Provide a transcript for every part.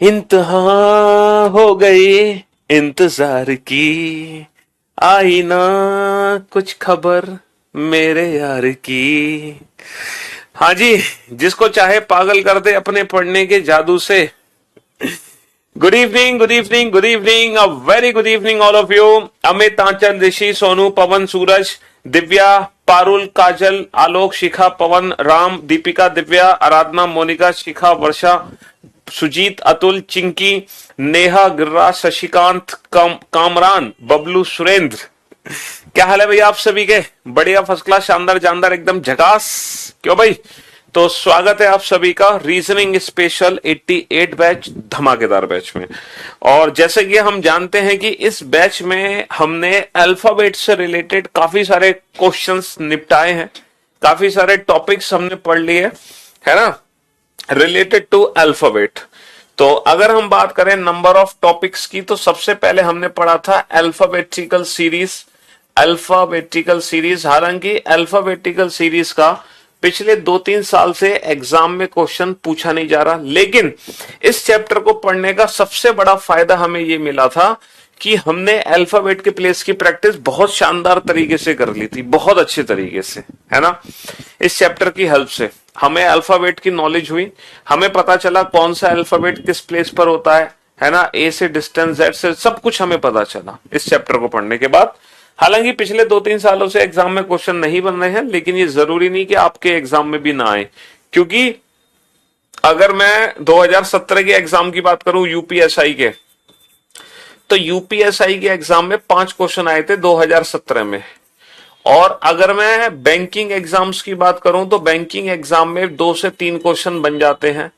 इंतहा हो गई इंतजार की, आई ना कुछ खबर मेरे यार की। हाँ जी, जिसको चाहे पागल कर दे अपने पढ़ने के जादू से। Good evening, good evening, good evening, a very good evening all of you. Amit, Aanchal, Rishi, Sonu, Pawan, Suraj, Divya, Parul, Kajal, Alok, Shikha, Pawan, Ram, Deepika, Divya, Aradhana, Monika, Shikha, Varsha, Sujeet, Atul, Chinki, Neha, Girra, Shashikant, Kamran, Bablu, Surendra. क्या हाल है भैया आप सभी के? बढ़िया, फर्स्ट क्लास, शानदार, जानदार, एकदम झकास। क्यों भाई? तो स्वागत है आप सभी का रीजनिंग स्पेशल 88 बैच, धमाकेदार बैच में। और जैसे कि हम जानते हैं कि इस बैच में हमने अल्फाबेट से रिलेटेड काफी सारे क्वेश्चंस निपटाए हैं, काफी सारे टॉपिक्स हमने पढ़ लिए, है ना, रिलेटेड टू अल्फाबेट। तो अगर हम बात करें नंबर ऑफ टॉपिक्स की, तो सबसे पहले हमने पढ़ा था अल्फाबेटिकल सीरीज। अल्फाबेटिकल सीरीज, हालांकि अल्फाबेटिकल सीरीज का पिछले 2-3 साल से एग्जाम में क्वेश्चन पूछा नहीं जा रहा, लेकिन इस चैप्टर को पढ़ने का सबसे बड़ा फायदा हमें यह मिला था कि हमने अल्फाबेट के प्लेस की प्रैक्टिस बहुत शानदार तरीके से कर ली थी, बहुत अच्छे तरीके से, है ना। इस चैप्टर की हेल्प से हमें अल्फाबेट की नॉलेज हुई, हमें पता चला कौन सा अल्फाबेट किस प्लेस पर होता है ना, ए से डिस्टेंस, जेड से, सब कुछ हमें पता चला इस चैप्टर को पढ़ने के बाद। हालांकि पिछले 2-3 सालों से एग्जाम में क्वेश्चन नहीं बन रहे हैं, लेकिन ये जरूरी नहीं कि आपके एग्जाम में भी ना आए, क्योंकि अगर मैं 2017 के एग्जाम की बात करूं यूपीएसआई के, तो यूपीएसआई के एग्जाम में 5 क्वेश्चन आए थे 2017 में। और अगर मैं बैंकिंग एग्जाम्स की बात करूं तो बैंकिंग एग्जाम में 2 से 3 क्वेश्चन बन जाते हैं।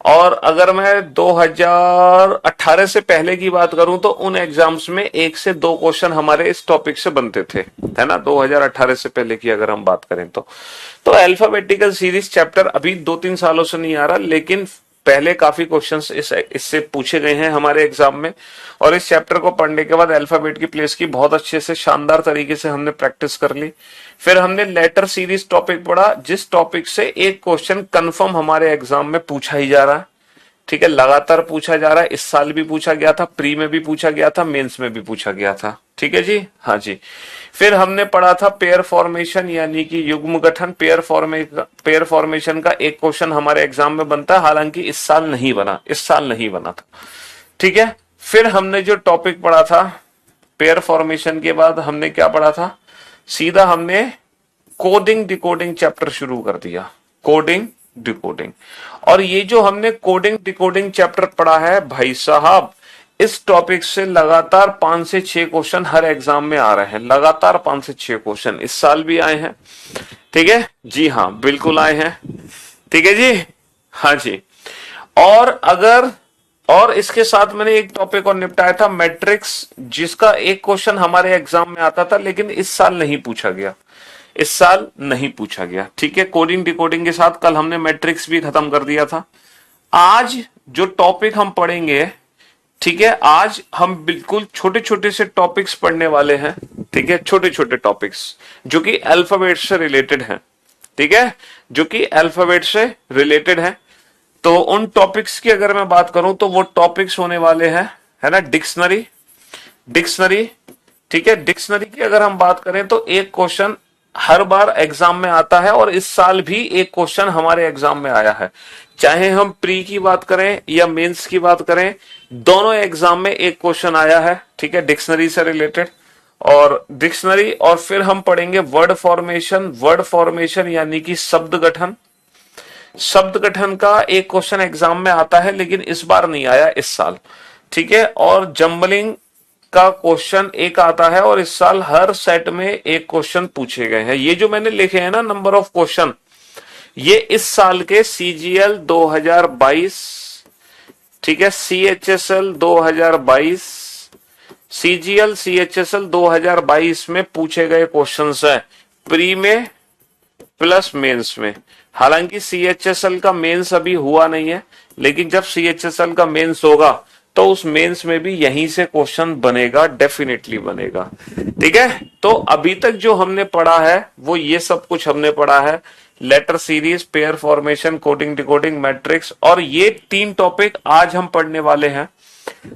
और अगर मैं 2018 से पहले की बात करूं तो उन एग्जाम्स में 1 से 2 क्वेश्चन हमारे इस टॉपिक से बनते थे, है ना, 2018 से पहले की अगर हम बात करें तो अल्फाबेटिकल सीरीज चैप्टर अभी 2-3 सालों से नहीं आ रहा, लेकिन पहले काफी क्वेश्चंस इससे पूछे गए हैं हमारे एग्जाम में। और इस चैप्टर को पढ़ने के बाद अल्फाबेट की प्लेस की बहुत अच्छे से शानदार तरीके से हमने प्रैक्टिस कर ली। फिर हमने लेटर सीरीज टॉपिक पढ़ा, जिस टॉपिक से एक क्वेश्चन कंफर्म हमारे एग्जाम में पूछा ही जा रहा है, ठीक है, लगातार पूछा जा रहा है। इस साल भी पूछा गया था, प्री में भी पूछा गया था, मेंस में भी पूछा गया था, ठीक है जी, हाँ जी। फिर हमने पढ़ा था पेयर फॉर्मेशन, यानी कि युग्म गठन। पेयर फॉर्मेशन का एक क्वेश्चन हमारे एग्जाम में बनता है, हालांकि इस साल नहीं बना था, ठीक है। फिर हमने जो टॉपिक पढ़ा था पेयर फॉर्मेशन के बाद, हमने क्या पढ़ा था, सीधा हमने कोडिंग डिकोडिंग चैप्टर शुरू कर दिया, कोडिंग डिकोडिंग। और ये जो हमने कोडिंग डिकोडिंग चैप्टर पढ़ा है भाई साहब, इस टॉपिक से लगातार 5 से 6 क्वेश्चन हर एग्जाम में आ रहे हैं, लगातार 5 से 6 क्वेश्चन इस साल भी आए हैं, ठीक है जी, हाँ बिल्कुल आए हैं, ठीक है जी, हाँ जी। और इसके साथ मैंने एक टॉपिक और निपटाया था मैट्रिक्स, जिसका एक क्वेश्चन हमारे एग्जाम में आता था, लेकिन इस साल नहीं पूछा गया, ठीक है। कोडिंग डिकोडिंग के साथ कल हमने मैट्रिक्स भी खत्म कर दिया था। आज जो टॉपिक हम पढ़ेंगे, ठीक है, आज हम बिल्कुल छोटे छोटे से टॉपिक्स पढ़ने वाले हैं, ठीक है, छोटे छोटे टॉपिक्स जो कि अल्फाबेट से रिलेटेड हैं, ठीक है, जो कि अल्फाबेट से रिलेटेड है। तो उन टॉपिक्स की अगर मैं बात करूं तो वो टॉपिक्स होने वाले हैं, है ना, डिक्शनरी, ठीक है। डिक्शनरी की अगर हम बात करें तो एक क्वेश्चन हर बार एग्जाम में आता है, और इस साल भी एक क्वेश्चन हमारे एग्जाम में आया है, चाहे हम प्री की बात करें या मेंस की बात करें, दोनों एग्जाम में एक क्वेश्चन आया है, ठीक है, डिक्शनरी से रिलेटेड। और डिक्शनरी, और फिर हम पढ़ेंगे वर्ड फॉर्मेशन यानी कि शब्द गठन का एक क्वेश्चन एग्जाम में आता है, लेकिन इस बार नहीं आया, इस साल, ठीक है। और जंबलिंग का क्वेश्चन एक आता है, और इस साल हर सेट में एक क्वेश्चन पूछे गए हैं। ये जो मैंने लिखे हैं ना नंबर ऑफ क्वेश्चन, ये इस साल के सीजीएल 2022, ठीक है, सीएचएसएल 2022, सीजीएल सीएचएसएल 2022 में पूछे गए क्वेश्चंस हैं, प्री में प्लस मेंस में। हालांकि सीएचएसएल का मेंस अभी हुआ नहीं है, लेकिन जब सीएचएसएल का मेंस होगा तो उस मेंस में भी यहीं से क्वेश्चन बनेगा, डेफिनेटली बनेगा। ठीक है, तो अभी तक जो हमने पढ़ा है वो ये सब कुछ हमने पढ़ा है, letter series, pair formation, coding decoding, matrix, और ये 3 टॉपिक आज हम पढ़ने वाले हैं।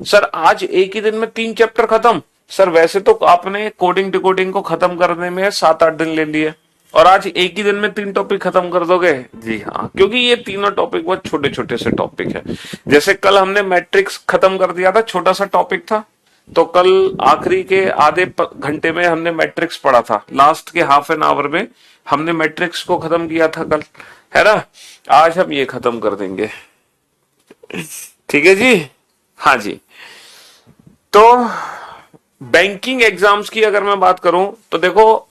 सर आज एक ही दिन में 3 चैप्टर खत्म? सर वैसे तो आपने कोडिंग डिकोडिंग को खत्म करने में 7-8 दिन ले लिए, और आज एक ही दिन में 3 टॉपिक खत्म कर दोगे? जी हाँ, क्योंकि ये तीनों टॉपिक बहुत छोटे छोटे से टॉपिक है। जैसे कल हमने मैट्रिक्स खत्म कर दिया था, छोटा सा टॉपिक था, तो कल आखिरी के आधे घंटे में हमने मैट्रिक्स पढ़ा था, लास्ट के हाफ एन आवर में हमने मैट्रिक्स को खत्म किया था कल, है ना। आज हम ये खत्म कर देंगे, ठीक है जी। हाँ जी, तो बैंकिंग एग्जाम्स की अगर मैं बात करूं तो देखो,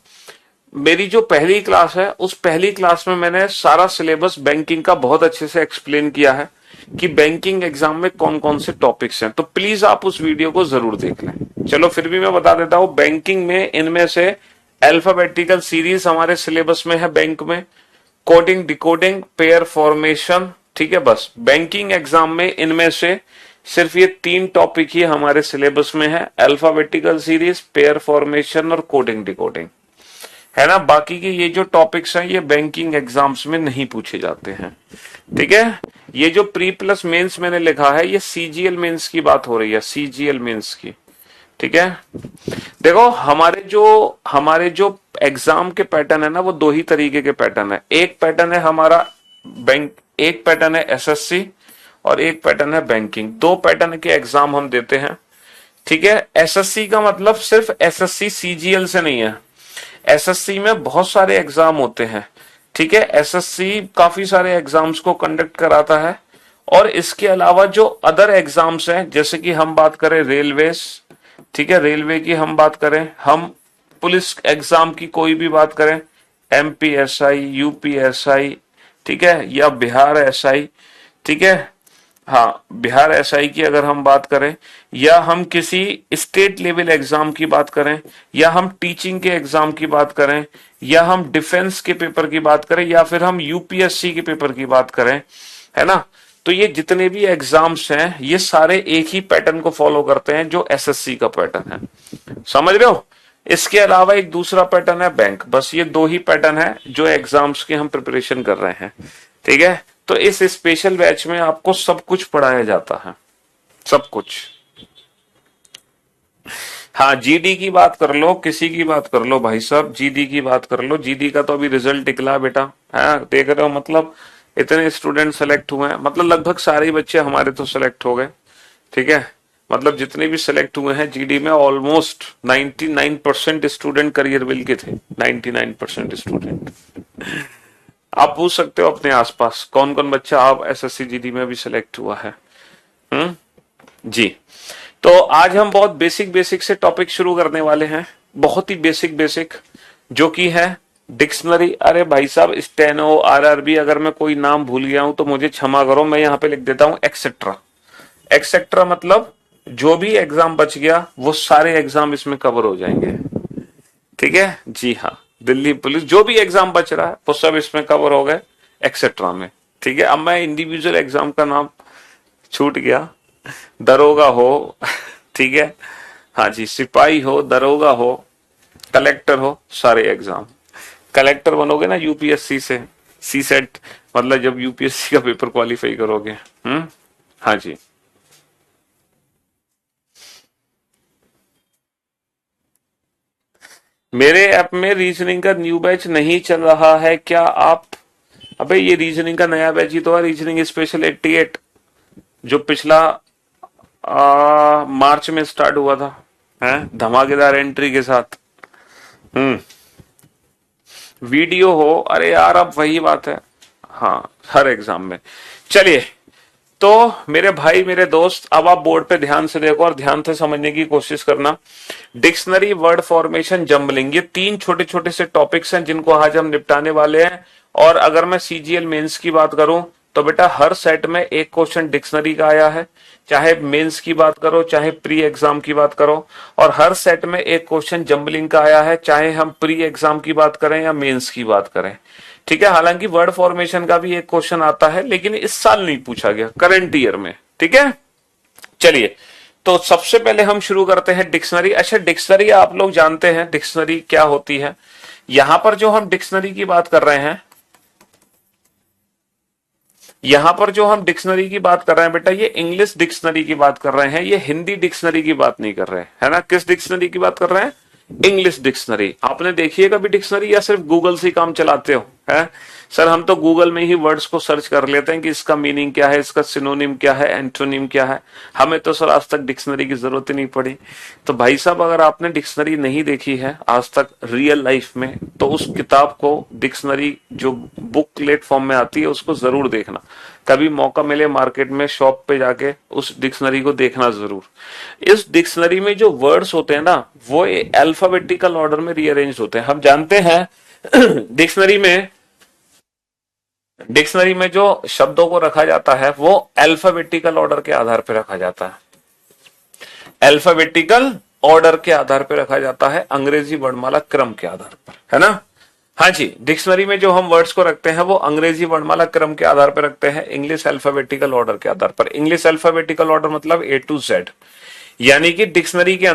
मेरी जो पहली क्लास है उस पहली क्लास में मैंने सारा सिलेबस बैंकिंग का बहुत अच्छे से एक्सप्लेन किया है कि बैंकिंग एग्जाम में कौन कौन से टॉपिक्स हैं, तो प्लीज आप उस वीडियो को जरूर देख लें। चलो फिर भी मैं बता देता हूं, बैंकिंग में इनमें से अल्फाबेटिकल सीरीज हमारे सिलेबस में है बैंक में, कोडिंग डिकोडिंग, पेयर फॉर्मेशन, ठीक है, बस बैंकिंग एग्जाम में इनमें से सिर्फ ये 3 टॉपिक ही हमारे सिलेबस में है, अल्फाबेटिकल सीरीज, पेयर फॉर्मेशन और कोडिंग डिकोडिंग, है ना। बाकी के ये जो टॉपिक्स हैं ये बैंकिंग एग्जाम्स में नहीं पूछे जाते हैं, ठीक है। ये जो प्री प्लस मेंस मैंने लिखा है ये सीजीएल मेंस की बात हो रही है, सीजीएल मेंस की, ठीक है। देखो हमारे जो एग्जाम के पैटर्न है ना, वो 2 ही तरीके के पैटर्न है। एक पैटर्न है हमारा बैंक, एक पैटर्न है एसएससी, और एक पैटर्न है बैंकिंग। 2 पैटर्न के एग्जाम हम देते हैं, ठीक है। एसएससी का मतलब सिर्फ एसएससी सीजीएल से नहीं है, एसएससी में बहुत सारे एग्जाम होते हैं, ठीक है। एसएससी काफी सारे एग्जाम्स को कंडक्ट कराता है, और इसके अलावा जो अदर एग्जाम्स हैं, जैसे कि हम बात करें रेलवेज, ठीक है, रेलवे की हम बात करें, हम पुलिस एग्जाम की कोई भी बात करें, एमपीएसआई, यूपीएसआई, ठीक है, या बिहार एसआई, ठीक है, हाँ बिहार एसआई की अगर हम बात करें, या हम किसी स्टेट लेवल एग्जाम की बात करें, या हम टीचिंग के एग्जाम की बात करें, या हम डिफेंस के पेपर की बात करें, या फिर हम यूपीएससी के पेपर की बात करें, है ना। तो ये जितने भी एग्जाम्स हैं ये सारे एक ही पैटर्न को फॉलो करते हैं जो एसएससी का पैटर्न है, समझ रहे हो। इसके अलावा एक दूसरा पैटर्न है बैंक, बस ये 2 ही पैटर्न है जो एग्जाम्स की हम प्रिपरेशन कर रहे हैं, ठीक है। तो इस स्पेशल बैच में आपको सब कुछ पढ़ाया जाता है, सब कुछ। हाँ जीडी की बात कर लो, किसी की बात कर लो भाई साहब, जीडी की बात कर लो। जीडी का तो अभी रिजल्ट निकला बेटा, है देख रहे हो, मतलब इतने स्टूडेंट सेलेक्ट हुए हैं, मतलब लगभग सारे बच्चे हमारे तो सेलेक्ट हो गए, ठीक है। मतलब जितने भी सेलेक्ट हुए हैं जीडी में ऑलमोस्ट 99% स्टूडेंट करियर बिल के थे, 99% स्टूडेंट। आप पूछ सकते हो अपने आसपास कौन कौन बच्चा आप एसएससी जीडी में भी सिलेक्ट हुआ है। जी, तो आज हम बहुत बेसिक बेसिक से टॉपिक शुरू करने वाले हैं, बहुत ही बेसिक बेसिक, जो कि है डिक्शनरी। अरे भाई साहब स्टेनो, आरआरबी, अगर मैं कोई नाम भूल गया हूं तो मुझे क्षमा करो, मैं यहां पे लिख देता हूं एक्सेट्रा। एक्सेट्रा मतलब जो भी एग्जाम बच गया वो सारे एग्जाम इसमें कवर हो जाएंगे, ठीक है जी हाँ। दिल्ली पुलिस जो भी एग्जाम बच रहा है वो सब इसमें कवर हो गए एक्सेट्रा में, ठीक है। अब मैं इंडिविजुअल एग्जाम का नाम छूट गया, दरोगा हो ठीक है, हाँ जी, सिपाही हो, दरोगा हो, कलेक्टर हो, सारे एग्जाम। कलेक्टर बनोगे ना यूपीएससी से, सी सेट, मतलब जब यूपीएससी का पेपर क्वालिफाई करोगे। हाँ जी। मेरे ऐप में रीजनिंग का न्यू बैच नहीं चल रहा है क्या आप? अबे ये रीजनिंग का नया बैच ही तो है, रीजनिंग स्पेशल 88, जो पिछला मार्च में स्टार्ट हुआ था, है धमाकेदार एंट्री के साथ। वीडियो हो, अरे यार अब वही बात है, हाँ हर एग्जाम में। चलिए, तो मेरे भाई मेरे दोस्त, अब आप बोर्ड पे ध्यान से देखो और ध्यान से समझने की कोशिश करना। डिक्शनरी, वर्ड फॉर्मेशन, जंबलिंग, ये 3 छोटे छोटे से टॉपिक्स हैं जिनको आज हम निपटाने वाले हैं। और अगर मैं सीजीएल मेंस की बात करूं तो बेटा हर सेट में एक क्वेश्चन डिक्शनरी का आया है, चाहे मेंस की बात करो चाहे प्री एग्जाम की बात करो, और हर सेट में एक क्वेश्चन जंबलिंग का आया है, चाहे हम प्री एग्जाम की बात करें या मेंस की बात करें, ठीक है। हालांकि वर्ड फॉर्मेशन का भी एक क्वेश्चन आता है लेकिन इस साल नहीं पूछा गया, करंट ईयर में, ठीक है। चलिए, तो सबसे पहले हम शुरू करते हैं डिक्शनरी। अच्छा, डिक्शनरी आप लोग जानते हैं डिक्शनरी क्या होती है। यहां पर जो हम डिक्शनरी की बात कर रहे हैं, यहां पर जो हम डिक्शनरी की बात कर रहे हैं बेटा, ये इंग्लिश डिक्शनरी की बात कर रहे हैं, ये हिंदी डिक्शनरी की बात नहीं कर रहे हैं, है ना। किस डिक्शनरी की बात कर रहे हैं? English dictionary. आपने देखी है कभी डिक्शनरी, या सिर्फ गूगल से ही काम चलाते हो? है सर, हम तो गूगल में ही वर्ड्स को सर्च कर लेते हैं कि इसका मीनिंग क्या है, इसका सिनोनिम क्या है, एंटोनिम क्या है। हमें तो सर आज तक डिक्शनरी की जरूरत ही नहीं पड़ी। तो भाई साहब, अगर आपने डिक्शनरी नहीं देखी है आज तक रियल लाइफ में, तो उस किताब को, डिक्शनरी जो बुकलेट फॉर्म में आती है, उसको जरूर देखना। कभी मौका मिले मार्केट में शॉप पे जाके उस डिक्शनरी को देखना जरूर। इस डिक्शनरी में जो वर्ड्स होते हैं ना, वो अल्फाबेटिकल ऑर्डर में रीअरेंज होते हैं। हम जानते हैं डिक्शनरी में जो शब्दों को रखा जाता है वो अल्फाबेटिकल ऑर्डर के आधार पर रखा जाता है। अल्फाबेटिकल ऑर्डर के आधार पर रखा जाता है, अंग्रेजी वर्णमाला क्रम के आधार पर, है ना। हाँ जी, डिक्शनरी में जो हम वर्ड्स को रखते हैं वो अंग्रेजी वर्णमाला क्रम के आधार पर रखते हैं, इंग्लिश अल्फाबेटिकल ऑर्डर के आधार पर। इंग्लिश अल्फाबेटिकल ऑर्डर मतलब ए टू जेड, यानी कि डिक्शनरी के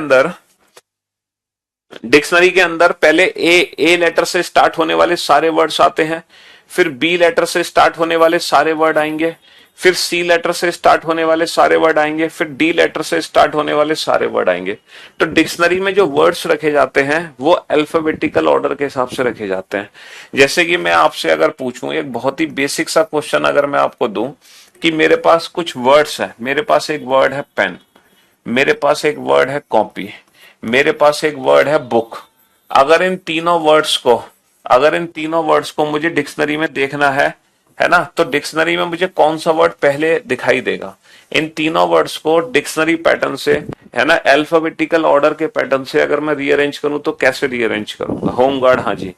अंदर पहले ए लेटर से स्टार्ट होने वाले सारे वर्ड्स आते हैं, फिर बी लेटर से स्टार्ट होने वाले सारे वर्ड आएंगे, फिर सी लेटर से स्टार्ट होने वाले सारे वर्ड आएंगे, फिर डी लेटर से स्टार्ट होने वाले सारे वर्ड आएंगे। तो डिक्शनरी में जो वर्ड्स रखे जाते हैं वो अल्फाबेटिकल ऑर्डर के हिसाब से रखे जाते हैं। जैसे कि मैं आपसे अगर पूछूं, एक बहुत ही बेसिक सा क्वेश्चन अगर मैं आपको दूं कि मेरे पास कुछ वर्ड्स है, मेरे पास एक वर्ड है पेन, मेरे पास एक वर्ड है कॉपी, मेरे पास एक वर्ड है बुक। अगर इन तीनों वर्ड्स को मुझे डिक्शनरी में देखना है ना, तो डिक्शनरी में मुझे कौन सा वर्ड पहले दिखाई देगा? इन तीनों वर्ड्स को डिक्शनरी पैटर्न से, है ना, अल्फाबेटिकल ऑर्डर के पैटर्न से अगर मैं रीअरेंज करूं तो कैसे रीअरेंज करूंगा? होम गार्ड, हाँ जी।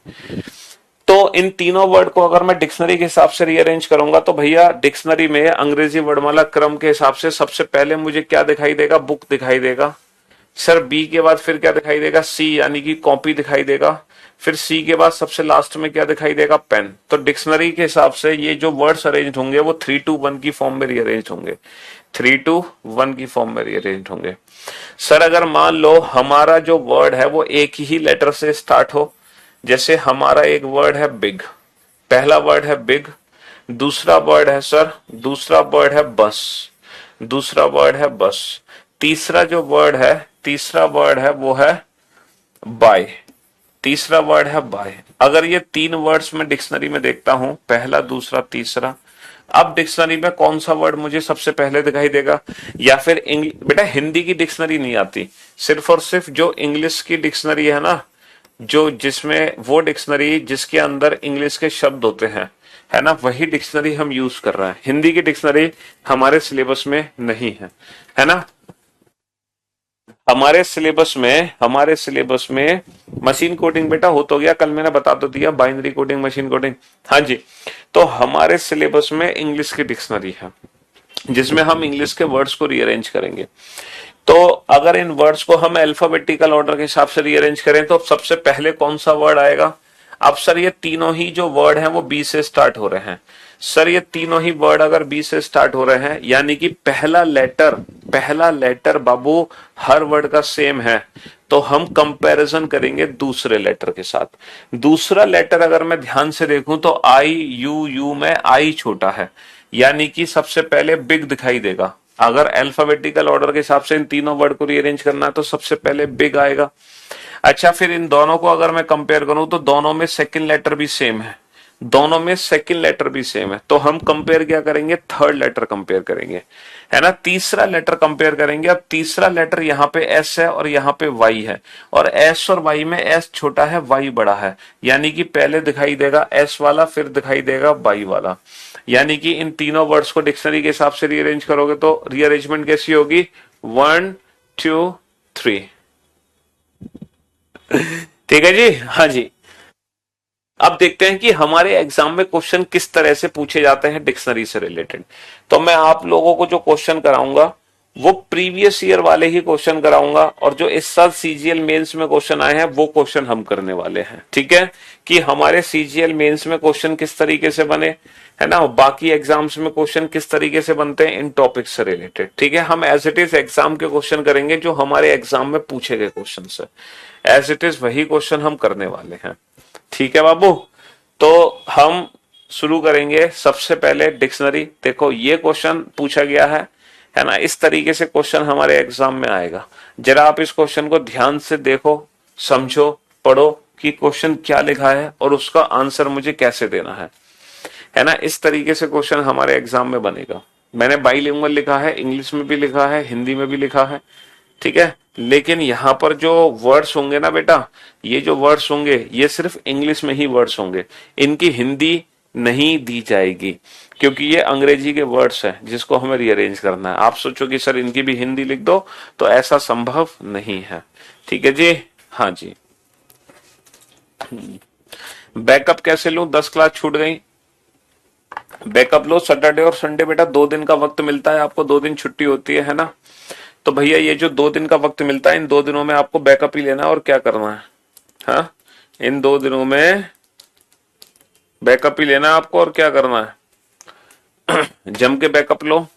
तो इन तीनों वर्ड को अगर मैं डिक्शनरी के हिसाब से रीअरेंज करूंगा तो भैया डिक्शनरी में अंग्रेजी वर्णमाला क्रम के हिसाब से सबसे पहले मुझे क्या दिखाई देगा? बुक दिखाई देगा। सर बी के बाद फिर क्या दिखाई देगा? सी, यानी कि कॉपी दिखाई देगा। फिर सी के बाद सबसे लास्ट में क्या दिखाई देगा? पेन। तो डिक्शनरी के हिसाब से ये जो वर्ड्स अरेंज होंगे वो 3-2-1 की फॉर्म में रीअरेंज होंगे, 3-2-1 की फॉर्म में रीअरेंज होंगे। सर अगर मान लो हमारा जो वर्ड है वो एक ही लेटर से स्टार्ट हो, जैसे हमारा एक वर्ड है बिग, पहला वर्ड है बिग, दूसरा वर्ड है बस, तीसरा जो वर्ड है, वो है बाय, तीसरा वर्ड है बाय। अगर ये तीन वर्ड्स मैं डिक्शनरी में देखता हूं, पहला, दूसरा, तीसरा, अब डिक्शनरी में कौन सा वर्ड मुझे सबसे पहले दिखाई देगा? या फिर बेटा हिंदी की डिक्शनरी नहीं आती, सिर्फ और सिर्फ जो इंग्लिश की डिक्शनरी है ना, जो जिसमें वो डिक्शनरी जिसके अंदर इंग्लिश के शब्द होते हैं, है ना, वही डिक्शनरी हम यूज कर रहे हैं। हिंदी की डिक्शनरी हमारे सिलेबस में नहीं है ना। हमारे सिलेबस में मशीन कोडिंग बेटा हो तो गया, कल मैंने बता तो दिया, बाइनरी कोडिंग, मशीन कोडिंग, हाँ जी। तो हमारे सिलेबस में इंग्लिश की डिक्शनरी है जिसमें हम इंग्लिश के वर्ड्स को रीअरेंज करेंगे। तो अगर इन वर्ड्स को हम अल्फाबेटिकल ऑर्डर के हिसाब से रीअरेंज करें तो सबसे पहले कौन सा वर्ड आएगा? अब सर ये तीनों ही जो वर्ड हैं वो बी से स्टार्ट हो रहे हैं। सर ये तीनों ही वर्ड अगर बी से स्टार्ट हो रहे हैं, यानी कि पहला लेटर बाबू हर वर्ड का सेम है, तो हम कंपैरिजन करेंगे दूसरे लेटर के साथ। दूसरा लेटर अगर मैं ध्यान से देखूं तो आई, यू में आई छोटा है, यानी कि सबसे पहले बिग दिखाई देगा। अगर अल्फाबेटिकल ऑर्डर के हिसाब से इन तीनों वर्ड को रीअरेंज करना है तो सबसे पहले बिग आएगा। अच्छा, फिर इन दोनों को अगर मैं कंपेयर करूं तो दोनों में सेकंड लेटर भी सेम है, तो हम कंपेयर क्या करेंगे? थर्ड लेटर कंपेयर करेंगे, है ना। तीसरा लेटर कंपेयर करेंगे। अब तीसरा लेटर यहाँ पे एस है और यहाँ पे वाई है, और एस और वाई में एस छोटा है, वाई बड़ा है, यानी कि पहले दिखाई देगा एस वाला, फिर दिखाई देगा वाई वाला। यानी कि इन तीनों वर्ड्स को डिक्शनरी के हिसाब से रीअरेंज करोगे तो रीअरेंजमेंट कैसी होगी? 1 2 3। ठीक है जी, हाँ जी। अब देखते हैं कि हमारे एग्जाम में क्वेश्चन किस तरह से पूछे जाते हैं डिक्शनरी से रिलेटेड। तो मैं आप लोगों को जो क्वेश्चन कराऊंगा वो प्रीवियस ईयर वाले ही क्वेश्चन कराऊंगा, और जो इस साल सीजीएल मेंस में क्वेश्चन आए हैं वो क्वेश्चन हम करने वाले हैं। ठीक है, कि हमारे सीजीएल मेंस में क्वेश्चन किस तरीके से बने, है ना, बाकी एग्जाम्स में क्वेश्चन किस तरीके से बनते हैं इन टॉपिक से रिलेटेड। ठीक है, हम एज इट इज एग्जाम के क्वेश्चन करेंगे जो हमारे एग्जाम में पूछे गए क्वेश्चन से, एज इट इज वही क्वेश्चन हम करने वाले हैं। ठीक है बाबू, तो हम शुरू करेंगे सबसे पहले डिक्शनरी। देखो ये क्वेश्चन पूछा गया है ना, इस तरीके से क्वेश्चन हमारे एग्जाम में आएगा। जरा आप इस क्वेश्चन को ध्यान से देखो, समझो, पढ़ो कि क्वेश्चन क्या लिखा है और उसका आंसर मुझे कैसे देना है ना। इस तरीके से क्वेश्चन हमारे एग्जाम में बनेगा। मैंने बाइलिंगुअल लिखा है, इंग्लिश में भी लिखा है, हिंदी में भी लिखा है। ठीक है, लेकिन यहां पर जो वर्ड्स होंगे ना बेटा, ये जो वर्ड्स होंगे ये सिर्फ इंग्लिश में ही वर्ड्स होंगे, इनकी हिंदी नहीं दी जाएगी, क्योंकि ये अंग्रेजी के वर्ड्स हैं जिसको हमें रीअरेंज करना है। आप सोचो कि सर इनकी भी हिंदी लिख दो, तो ऐसा संभव नहीं है। ठीक है जी, हाँ जी। बैकअप कैसे लूं, 10 क्लास छूट गई, बैकअप लो। सैटरडे और संडे बेटा 2 दिन का वक्त मिलता है आपको, 2 दिन छुट्टी होती है ना। तो भैया ये जो 2 दिन का वक्त मिलता है, इन 2 दिनों में आपको बैकअप ही लेना है और क्या करना है, हाँ, इन 2 दिनों में बैकअप ही लेना है आपको और क्या करना है, जम के बैकअप लो।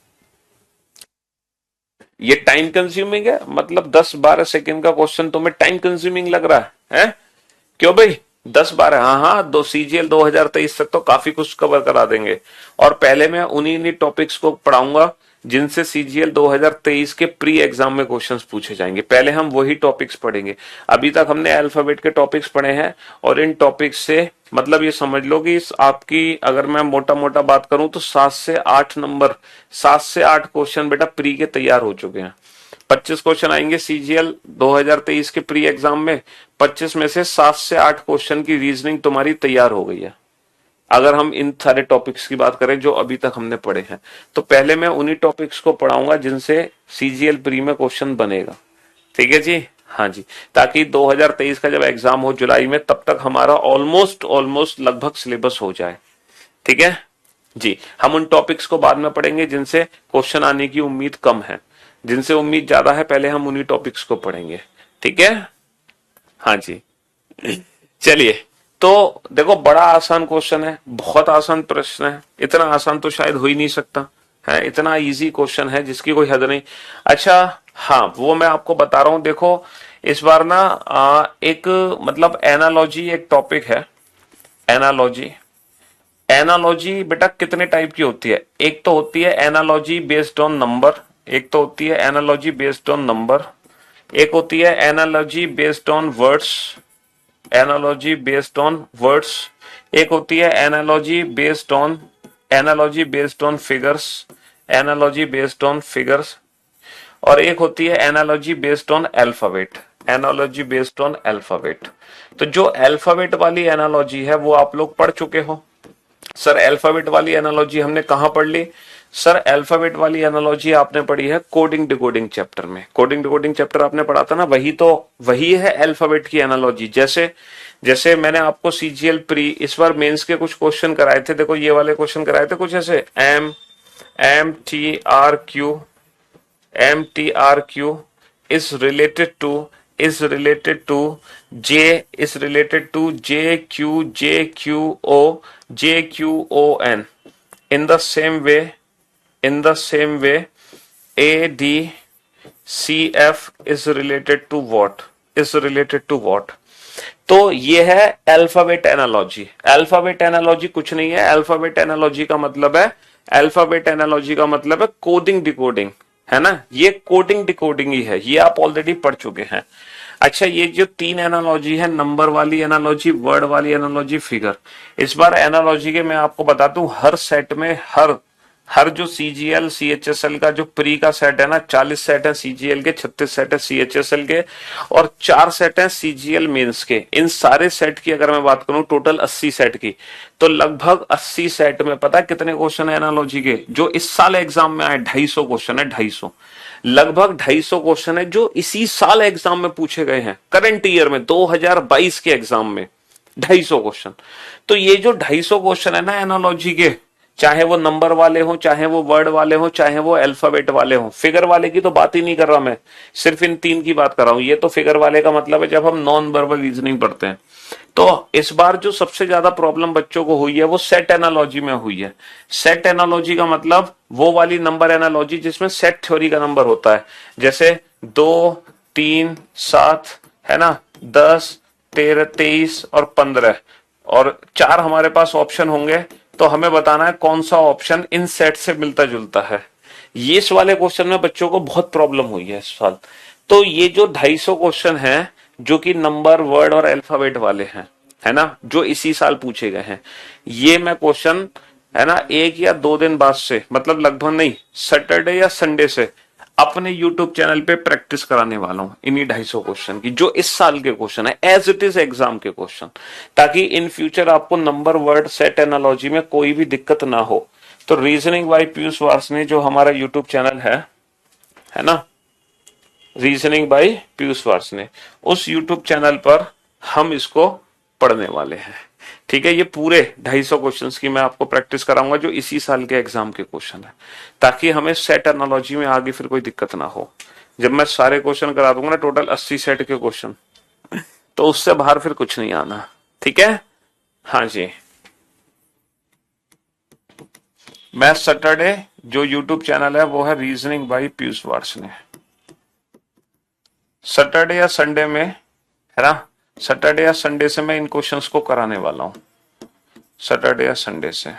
ये टाइम कंज्यूमिंग है, मतलब 10-12 सेकंड का क्वेश्चन तुम्हें टाइम कंज्यूमिंग लग रहा है? क्यों भाई, 10-12, हाँ हाँ, दो सीजीएल 2023 तक तो काफी कुछ कवर करा देंगे। और पहले मैं उन्हीं टॉपिक्स को पढ़ाऊंगा जिनसे सीजीएल 2023 के प्री एग्जाम में क्वेश्चंस पूछे जाएंगे। पहले हम वही टॉपिक्स पढ़ेंगे। अभी तक हमने अल्फाबेट के टॉपिक्स पढ़े हैं, और इन टॉपिक्स से मतलब ये समझ लो कि आपकी, अगर मैं मोटा मोटा बात करूं तो 7 से 8 नंबर, 7 से 8 क्वेश्चन बेटा प्री के तैयार हो चुके हैं। 25 क्वेश्चन आएंगे सीजीएल 2023 के प्री एग्जाम में, 25 में से 7 से 8 क्वेश्चन की रीजनिंग तुम्हारी तैयार हो गई है, अगर हम इन सारे टॉपिक्स की बात करें जो अभी तक हमने पढ़े हैं। तो पहले मैं उन्हीं टॉपिक्स को पढ़ाऊंगा जिनसे सीजीएल प्री में क्वेश्चन बनेगा। ठीक है जी, हाँ जी, ताकि 2023 का जब एग्जाम हो जुलाई में, तब तक हमारा ऑलमोस्ट लगभग सिलेबस हो जाए। ठीक है जी, हम उन टॉपिक्स को बाद में पढ़ेंगे जिनसे क्वेश्चन आने की उम्मीद कम है, जिनसे उम्मीद ज्यादा है पहले हम उन्हीं टॉपिक्स को पढ़ेंगे। ठीक है, हाँ जी। चलिए, तो देखो बड़ा आसान क्वेश्चन है, बहुत आसान प्रश्न है, इतना आसान तो शायद हो ही नहीं सकता है, इतना इजी क्वेश्चन है जिसकी कोई हद नहीं। अच्छा हाँ, वो मैं आपको बता रहा हूं। देखो इस बार ना एक मतलब एनालॉजी एक टॉपिक है। एनालॉजी, एनालॉजी बेटा कितने टाइप की होती है? एक तो होती है एनालॉजी बेस्ड ऑन नंबर, एक तो होती है एनालॉजी बेस्ड ऑन नंबर, एक होती है analogy based on words, analogy based on words, एक होती है analogy based on figures, analogy based on figures, और एक होती है analogy based on alphabet, analogy based on alphabet. तो जो अल्फाबेट वाली एनालॉजी है वो आप लोग पढ़ चुके हो। सर अल्फाबेट वाली एनालॉजी हमने कहां पढ़ ली? सर अल्फाबेट वाली एनालॉजी आपने पढ़ी है कोडिंग डिकोडिंग चैप्टर में। कोडिंग डिकोडिंग चैप्टर आपने पढ़ा था ना, वही है अल्फाबेट की एनालॉजी। जैसे जैसे मैंने आपको सीजीएल प्री इस बार मेंस के कुछ क्वेश्चन कराए थे, देखो ये वाले क्वेश्चन कराए थे कुछ ऐसे, M T R Q is related to J is related to JQJQO in the same way ADCF is related to what? तो ये है अल्फाबेट एनालॉजी। अल्फाबेट एनालॉजी कुछ नहीं है, अल्फाबेट एनालॉजी का मतलब है कोडिंग डिकोडिंग, है ना, ये कोडिंग डिकोडिंग ही है, ये आप ऑलरेडी पढ़ चुके हैं। अच्छा, ये जो 3 एनालॉजी है, नंबर वाली एनालॉजी, वर्ड वाली एनालॉजी, फिगर, इस बार एनालॉजी के मैं आपको बताता हूं, हर सेट में हर जो सीजीएल सीएचएसएल का जो प्री का सेट है ना, 40 सेट है सीजीएल के, 36 सेट है सीएचएसएल के, और 4 सेट है सीजीएल मेंस के। इन सारे सेट की अगर मैं बात करूं टोटल 80 सेट की, तो लगभग 80 सेट में पता है कितने क्वेश्चन है एनालॉजी के जो इस साल एग्जाम में आए? 250 क्वेश्चन है, 250, लगभग 250 क्वेश्चन है जो इसी साल एग्जाम में पूछे गए हैं, करंट ईयर में 2022 के एग्जाम में 250 क्वेश्चन। तो ये जो 250 क्वेश्चन है ना एनालॉजी के, चाहे वो नंबर वाले हो, चाहे वो वर्ड वाले हो, चाहे वो अल्फाबेट वाले हो। फिगर वाले की तो बात ही नहीं कर रहा मैं, सिर्फ इन तीन की बात कर रहा हूं। ये तो फिगर वाले का मतलब है जब हम नॉन वर्बल रीजनिंग पढ़ते हैं। तो इस बार जो सबसे ज्यादा प्रॉब्लम बच्चों को हुई है वो सेट एनालॉजी में हुई है। सेट एनालॉजी का मतलब वो वाली नंबर एनालॉजी जिसमें सेट थ्योरी का नंबर होता है, जैसे 2, 3, 7 है ना, 10, 13, 23 और 15, और 4 हमारे पास ऑप्शन होंगे, तो हमें बताना है कौन सा ऑप्शन इन सेट से मिलता जुलता है। ये इस वाले क्वेश्चन में बच्चों को बहुत प्रॉब्लम हुई है इस साल। तो ये जो 250 क्वेश्चन हैं जो कि नंबर, वर्ड और अल्फाबेट वाले हैं, है ना, जो इसी साल पूछे गए हैं, ये मैं क्वेश्चन, है ना, 1 या 2 दिन बाद से, मतलब लगभग नहीं, सैटरडे या संडे से अपने यूट्यूब चैनल पे प्रैक्टिस कराने वाला हूं इन्हीं 250 क्वेश्चन की, जो इस साल के क्वेश्चन है, एज इट इज एग्जाम के क्वेश्चन, ताकि इन फ्यूचर आपको नंबर, वर्ड, सेट एनालॉजी में कोई भी दिक्कत ना हो। तो रीजनिंग बाय पीयूष वार्ष्णेय जो हमारा यूट्यूब चैनल है ना, रीजनिंग बाय पीयूष वार्ष्णेय, उस यूट्यूब चैनल पर हम इसको पढ़ने वाले हैं। ठीक है, ये पूरे 250 क्वेश्चंस की मैं आपको प्रैक्टिस कराऊंगा जो इसी साल के एग्जाम के क्वेश्चन है, ताकि हमें सेट एनालॉजी में आगे फिर कोई दिक्कत ना हो। जब मैं सारे क्वेश्चन करा दूंगा ना, टोटल 80 सेट के क्वेश्चन, तो उससे बाहर फिर कुछ नहीं आना। ठीक है, हाँ जी। मैं सैटरडे जो यूट्यूब चैनल है वो है reasoning by Piyush Varshney, Saturday या संडे में, है ना, सैटरडे या संडे से मैं इन क्वेश्चंस को कराने वाला हूं, सैटरडे या संडे से।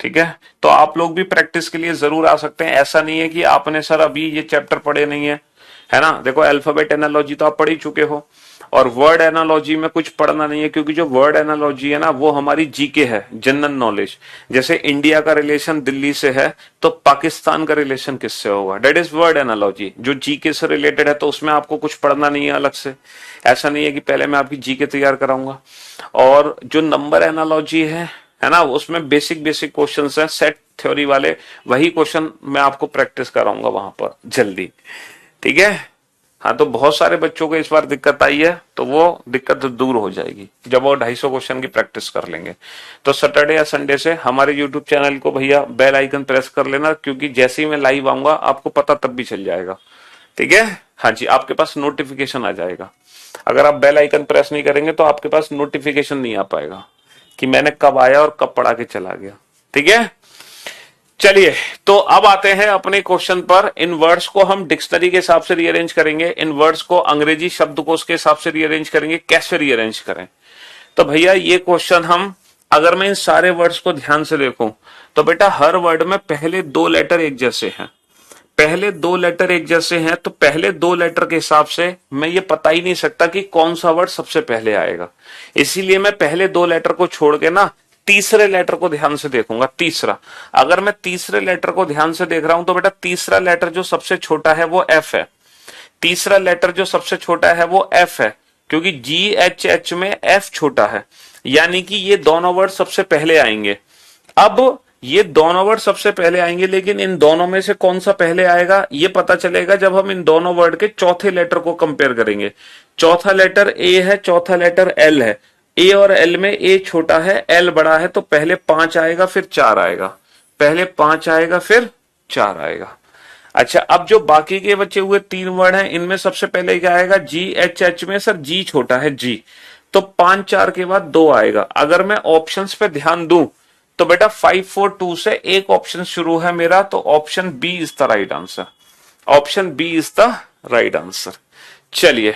ठीक है, तो आप लोग भी प्रैक्टिस के लिए जरूर आ सकते हैं। ऐसा नहीं है कि आपने सर अभी ये चैप्टर पढ़े नहीं है ना। देखो, अल्फाबेट एनालॉजी तो आप पढ़ ही चुके हो, और वर्ड एनालॉजी में कुछ पढ़ना नहीं है, क्योंकि जो वर्ड एनालॉजी है ना वो हमारी जीके है, जनरल नॉलेज। जैसे इंडिया का रिलेशन दिल्ली से है, तो पाकिस्तान का रिलेशन किससे होगा, दैट इज वर्ड एनालॉजी, जो जीके से रिलेटेड है। तो उसमें आपको कुछ पढ़ना नहीं है अलग से, ऐसा नहीं है कि पहले मैं आपकी जीके तैयार कराऊंगा। और जो नंबर एनालॉजी है ना, उसमें बेसिक बेसिक क्वेश्चंस हैं सेट थ्योरी वाले, वही क्वेश्चन मैं आपको प्रैक्टिस कराऊंगा वहां पर जल्दी। ठीक है, हाँ, तो बहुत सारे बच्चों को इस बार दिक्कत आई है, तो वो दिक्कत दूर हो जाएगी जब वो 250 क्वेश्चन की प्रैक्टिस कर लेंगे। तो सैटरडे या संडे से हमारे यूट्यूब चैनल को भैया बेल आइकन प्रेस कर लेना, क्योंकि जैसे ही मैं लाइव आऊंगा आपको पता तब भी चल जाएगा। ठीक है, हाँ जी, आपके पास नोटिफिकेशन आ जाएगा। अगर आप बेल आइकन प्रेस नहीं करेंगे तो आपके पास नोटिफिकेशन नहीं आ पाएगा कि मैंने कब आया और कब पढ़ा के चला गया। ठीक है, चलिए, तो अब आते हैं अपने क्वेश्चन पर। इन वर्ड्स को हम डिक्शनरी के हिसाब से रीअरेंज करेंगे, इन वर्ड्स को अंग्रेजी शब्दकोश के हिसाब से रीअरेंज करेंगे। कैसे रीअरेंज करें, तो भैया ये क्वेश्चन हम, अगर मैं इन सारे वर्ड्स को ध्यान से देखूं, तो बेटा हर वर्ड में पहले 2 लेटर एक जैसे हैं, पहले 2 लेटर एक जैसे हैं, तो पहले 2 लेटर के हिसाब से मैं ये पता ही नहीं सकता कि कौन सा वर्ड सबसे पहले आएगा। इसीलिए मैं पहले 2 लेटर को छोड़ के ना तीसरे लेटर को ध्यान से देखूंगा। तीसरा, अगर मैं तीसरे लेटर को ध्यान से देख रहा हूं, तो बेटा तीसरा लेटर जो सबसे छोटा है वो एफ है। तीसरा लेटर जो सबसे छोटा है वो एफ है, क्योंकि जी एच एच में एफ छोटा है, यानी कि ये दोनों वर्ड सबसे पहले आएंगे। अब ये दोनों वर्ड सबसे पहले आएंगे, लेकिन इन दोनों में से कौन सा पहले आएगा ये पता चलेगा जब हम इन दोनों वर्ड के चौथे लेटर को कंपेयर करेंगे। चौथा लेटर ए है, चौथा लेटर एल है। ए और एल में ए छोटा है, एल बड़ा है, तो पहले 5 आएगा फिर 4 आएगा, पहले 5 आएगा फिर 4 आएगा। अच्छा, अब जो बाकी के बचे हुए 3 वर्ड हैं, इनमें सबसे पहले क्या आएगा, जी एच एच में सर जी छोटा है, जी, तो 5 4 के बाद 2 आएगा। अगर मैं ऑप्शंस पे ध्यान दूं, तो बेटा 5 4 2 से एक ऑप्शन शुरू है मेरा, तो option B is the right answer, option B is the right answer. चलिए,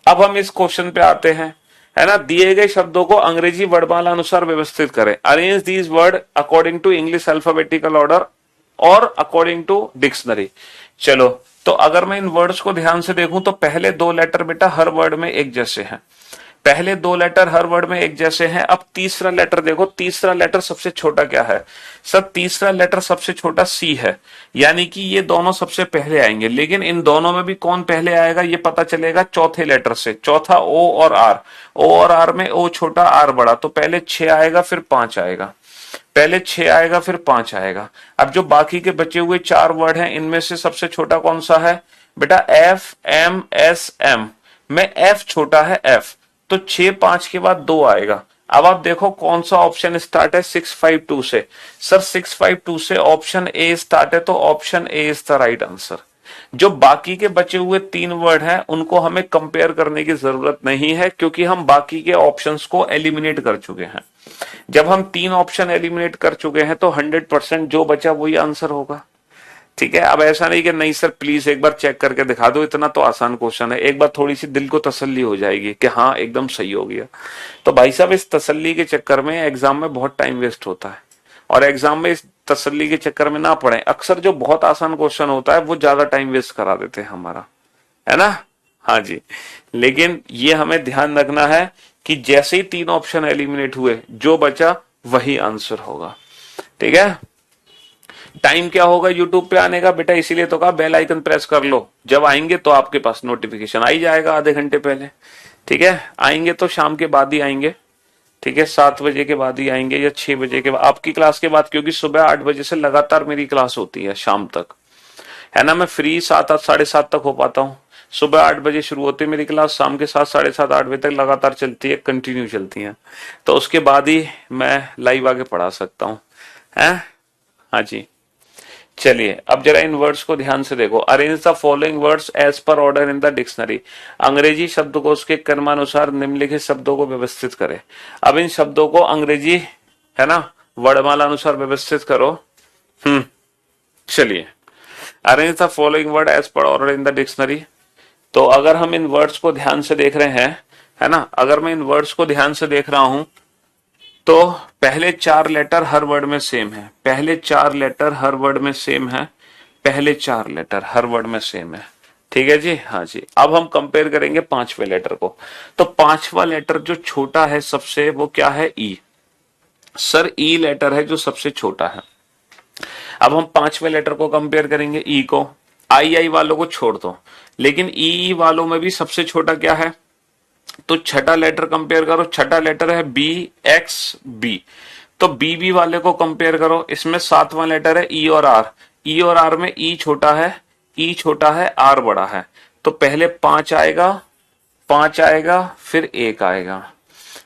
अब हम इस क्वेश्चन पे आते हैं, है ना। दिए गए शब्दों को अंग्रेजी वर्णमाला अनुसार व्यवस्थित करें, arrange these word according to English alphabetical order और अकॉर्डिंग टू डिक्शनरी। चलो, तो अगर मैं इन वर्ड्स को ध्यान से देखूं, तो पहले 2 लेटर बेटा हर वर्ड में एक जैसे हैं, पहले 2 लेटर हर वर्ड में एक जैसे हैं। अब तीसरा लेटर देखो, तीसरा लेटर सबसे छोटा क्या है सर, तीसरा लेटर सबसे छोटा सी है, यानी कि ये दोनों सबसे पहले आएंगे। लेकिन इन दोनों में भी कौन पहले आएगा ये पता चलेगा चौथे लेटर से, चौथा ओ और आर, ओ और आर में ओ छोटा आर बड़ा, तो पहले 6 आएगा फिर 5 आएगा, पहले 6 आएगा फिर 5 आएगा। अब जो बाकी के बचे हुए 4 वर्ड हैं, इनमें से सबसे छोटा कौन सा है बेटा, एफ एम एस एम में एफ छोटा है, एफ, तो 6 5 के बाद 2 आएगा। अब आप देखो कौन सा ऑप्शन स्टार्ट है 652 से। सर 652 से ऑप्शन ए स्टार्ट है, तो option A is the right answer. जो बाकी के बचे हुए 3 वर्ड हैं उनको हमें कंपेयर करने की जरूरत नहीं है, क्योंकि हम बाकी के ऑप्शंस को एलिमिनेट कर चुके हैं। जब हम 3 ऑप्शन एलिमिनेट कर चुके हैं तो 100% जो बचा वही आंसर होगा। ठीक है, अब ऐसा नहीं कि नहीं सर प्लीज एक बार चेक करके दिखा दो, इतना तो आसान क्वेश्चन है, एक बार थोड़ी सी दिल को तसल्ली हो जाएगी कि हाँ एकदम सही हो गया। तो भाई साहब इस तसल्ली के चक्कर में एग्जाम में बहुत टाइम वेस्ट होता है, और एग्जाम में इस तसल्ली के चक्कर में ना पड़े। अक्सर जो बहुत आसान क्वेश्चन होता है वो ज्यादा टाइम वेस्ट करा देते हैं हमारा, है ना। हाँ जी, लेकिन ये हमें ध्यान रखना है कि जैसे ही 3 ऑप्शन एलिमिनेट हुए जो बचा वही आंसर होगा। ठीक है, टाइम क्या होगा यूट्यूब पे आने का बेटा, इसीलिए तो कहा बेल आइकन प्रेस कर लो, जब आएंगे तो आपके पास नोटिफिकेशन आ ही जाएगा आधे घंटे पहले। ठीक है, आएंगे तो शाम के बाद ही आएंगे, ठीक है 7 बजे के बाद ही आएंगे या 6 बजे के बाद, आपकी क्लास के बाद, क्योंकि सुबह 8 बजे से लगातार मेरी क्लास होती है शाम तक, है ना। मैं फ्री 7 साढ़े 7 तक हो पाता हूँ। सुबह 8 बजे शुरू होती है मेरी क्लास, शाम के 7 साढ़े 7 8 बजे तक लगातार चलती है, कंटिन्यू चलती है, तो उसके बाद ही मैं लाइव आगे पढ़ा सकता हूँ, है। हाँ जी, चलिए अब जरा इन वर्ड्स को ध्यान से देखो। Arrange the following words as per order in the dictionary. अंग्रेजी शब्दकोश के क्रमानुसार निम्नलिखित शब्दों को व्यवस्थित करें। अब इन शब्दों को अंग्रेजी, है ना, वर्णमाला अनुसार व्यवस्थित करो। चलिए, arrange the following word as per order in the dictionary. तो अगर हम इन वर्ड्स को ध्यान से देख रहे हैं, है ना, अगर मैं इन वर्ड्स को ध्यान से देख रहा हूं तो पहले 4 लेटर हर वर्ड में सेम है, पहले 4 लेटर हर वर्ड में सेम है, पहले 4 लेटर हर वर्ड में सेम है। ठीक है जी, हाँ जी। अब हम कंपेयर करेंगे 5वें लेटर को। तो 5वां लेटर जो छोटा है सबसे, वो क्या है, ई। सर ई लेटर है जो सबसे छोटा है। अब हम 5वें लेटर को कंपेयर करेंगे ई को। आई आई वालों को छोड़ दो, लेकिन ई वालों में भी सबसे छोटा क्या है, तो छठा लेटर कंपेयर करो। छठा लेटर है बी एक्स बी, तो बी बी वाले को कंपेयर करो। इसमें 7वां लेटर है ई और आर। ई और आर में ई छोटा है, ई छोटा है, आर बड़ा है। तो पहले 5 आएगा, 5 आएगा, फिर 1 आएगा।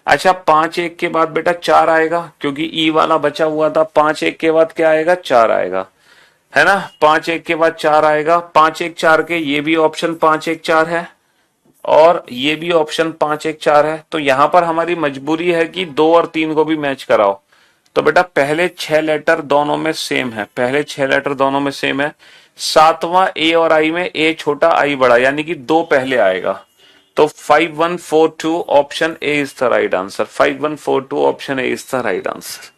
अच्छा 5 1 के बाद बेटा 4 आएगा, क्योंकि ई वाला बचा हुआ था। 5 1 के बाद क्या आएगा, 4 आएगा, है ना। 5 1 के बाद 4 आएगा। 5 1 4 के ये भी ऑप्शन 5 1 4 है, और ये भी ऑप्शन 5 1 4 है। तो यहां पर हमारी मजबूरी है कि 2 और 3 को भी मैच कराओ। तो बेटा पहले 6 लेटर दोनों में सेम है, पहले 6 लेटर दोनों में सेम है। 7वां ए और आई में ए छोटा आई बड़ा, यानी कि 2 पहले आएगा। तो 5142 option A is the right answer. 5142 option A is the right answer.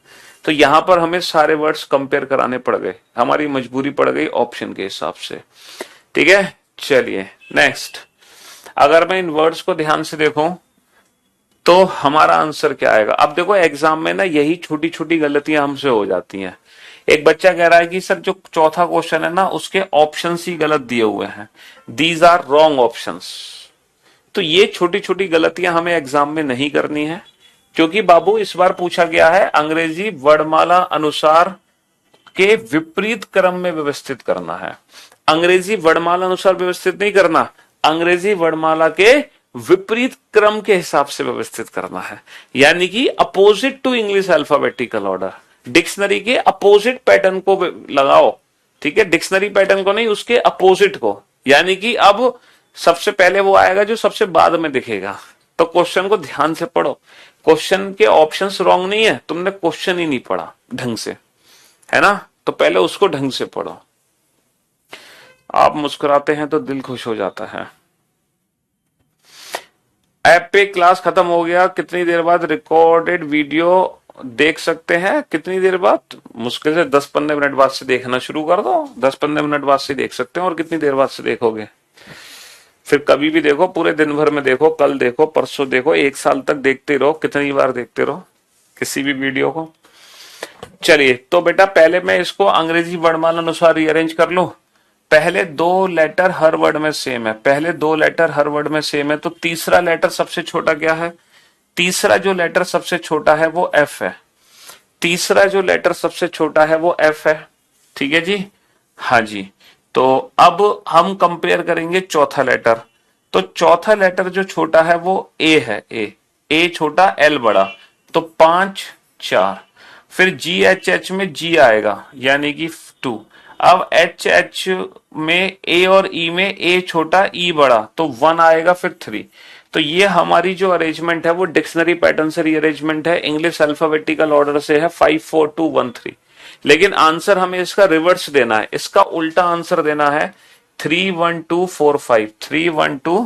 तो यहां पर हमें सारे वर्ड्स कंपेयर कराने पड़ गए, हमारी मजबूरी पड़ गई ऑप्शन के हिसाब से। ठीक है, चलिए नेक्स्ट। अगर मैं इन वर्ड्स को ध्यान से देखूं तो हमारा आंसर क्या आएगा। अब देखो एग्जाम में ना यही छोटी छोटी गलतियां हमसे हो जाती हैं। एक बच्चा कह रहा है कि सर जो चौथा क्वेश्चन है ना उसके ऑप्शंस ही गलत दिए हुए हैं, दीज आर रॉन्ग ऑप्शंस। तो ये छोटी छोटी गलतियां हमें एग्जाम में नहीं करनी है, क्योंकि बाबू इस बार पूछा गया है अंग्रेजी वर्णमाला अनुसार के विपरीत क्रम में व्यवस्थित करना है। अंग्रेजी वर्णमाला अनुसार व्यवस्थित नहीं करना, अंग्रेजी वर्णमाला के विपरीत क्रम के हिसाब से व्यवस्थित करना है, यानी कि opposite to English alphabetical order. Dictionary के अपोजिट पैटर्न को लगाओ, ठीक है, डिक्शनरी पैटर्न को नहीं, उसके अपोजिट को। यानी कि अब सबसे पहले वो आएगा जो सबसे बाद में दिखेगा। तो क्वेश्चन को ध्यान से पढ़ो, क्वेश्चन के ऑप्शंस रॉन्ग नहीं है, तुमने क्वेश्चन ही नहीं पढ़ा ढंग से, है ना। तो पहले उसको ढंग से पढ़ो। आप मुस्कुराते हैं तो दिल खुश हो जाता है। ऐप पे क्लास खत्म हो गया, कितनी देर बाद रिकॉर्डेड वीडियो देख सकते हैं, कितनी देर बाद, मुश्किल से 10-15 मिनट बाद से देखना शुरू कर दो। 10-15 मिनट बाद से देख सकते हैं, और कितनी देर बाद से देखोगे, फिर कभी भी देखो, पूरे दिन भर में देखो, कल देखो, परसों देखो, 1 साल तक देखते रहो, कितनी बार देखते रहो किसी भी वीडियो को। चलिए तो बेटा पहले मैं इसको अंग्रेजी वर्णमाला अनुसार रीअरेंज कर लूं। पहले 2 लेटर हर वर्ड में सेम है, पहले 2 लेटर हर वर्ड में सेम है, तो तीसरा लेटर सबसे छोटा क्या है, तीसरा जो लेटर सबसे छोटा है वो एफ है। तीसरा जो लेटर सबसे छोटा है वो एफ है, ठीक है जी, हाँ जी। तो अब हम कंपेयर करेंगे चौथा लेटर। तो चौथा लेटर जो छोटा है वो ए है, ए छोटा एल बड़ा। तो 5 4, फिर जी एच एच में जी आएगा यानी कि 2। अब एच एच में ए और ई में ए छोटा ई बड़ा तो 1 आएगा फिर 3। तो ये हमारी जो अरेंजमेंट है वो डिक्शनरी पैटर्न से रीअरेंजमेंट है, इंग्लिश अल्फाबेटिकल ऑर्डर से है 5 4 2 1 3। लेकिन आंसर हमें इसका रिवर्स देना है, इसका उल्टा आंसर देना है 3 1 2 4 5 3 1 2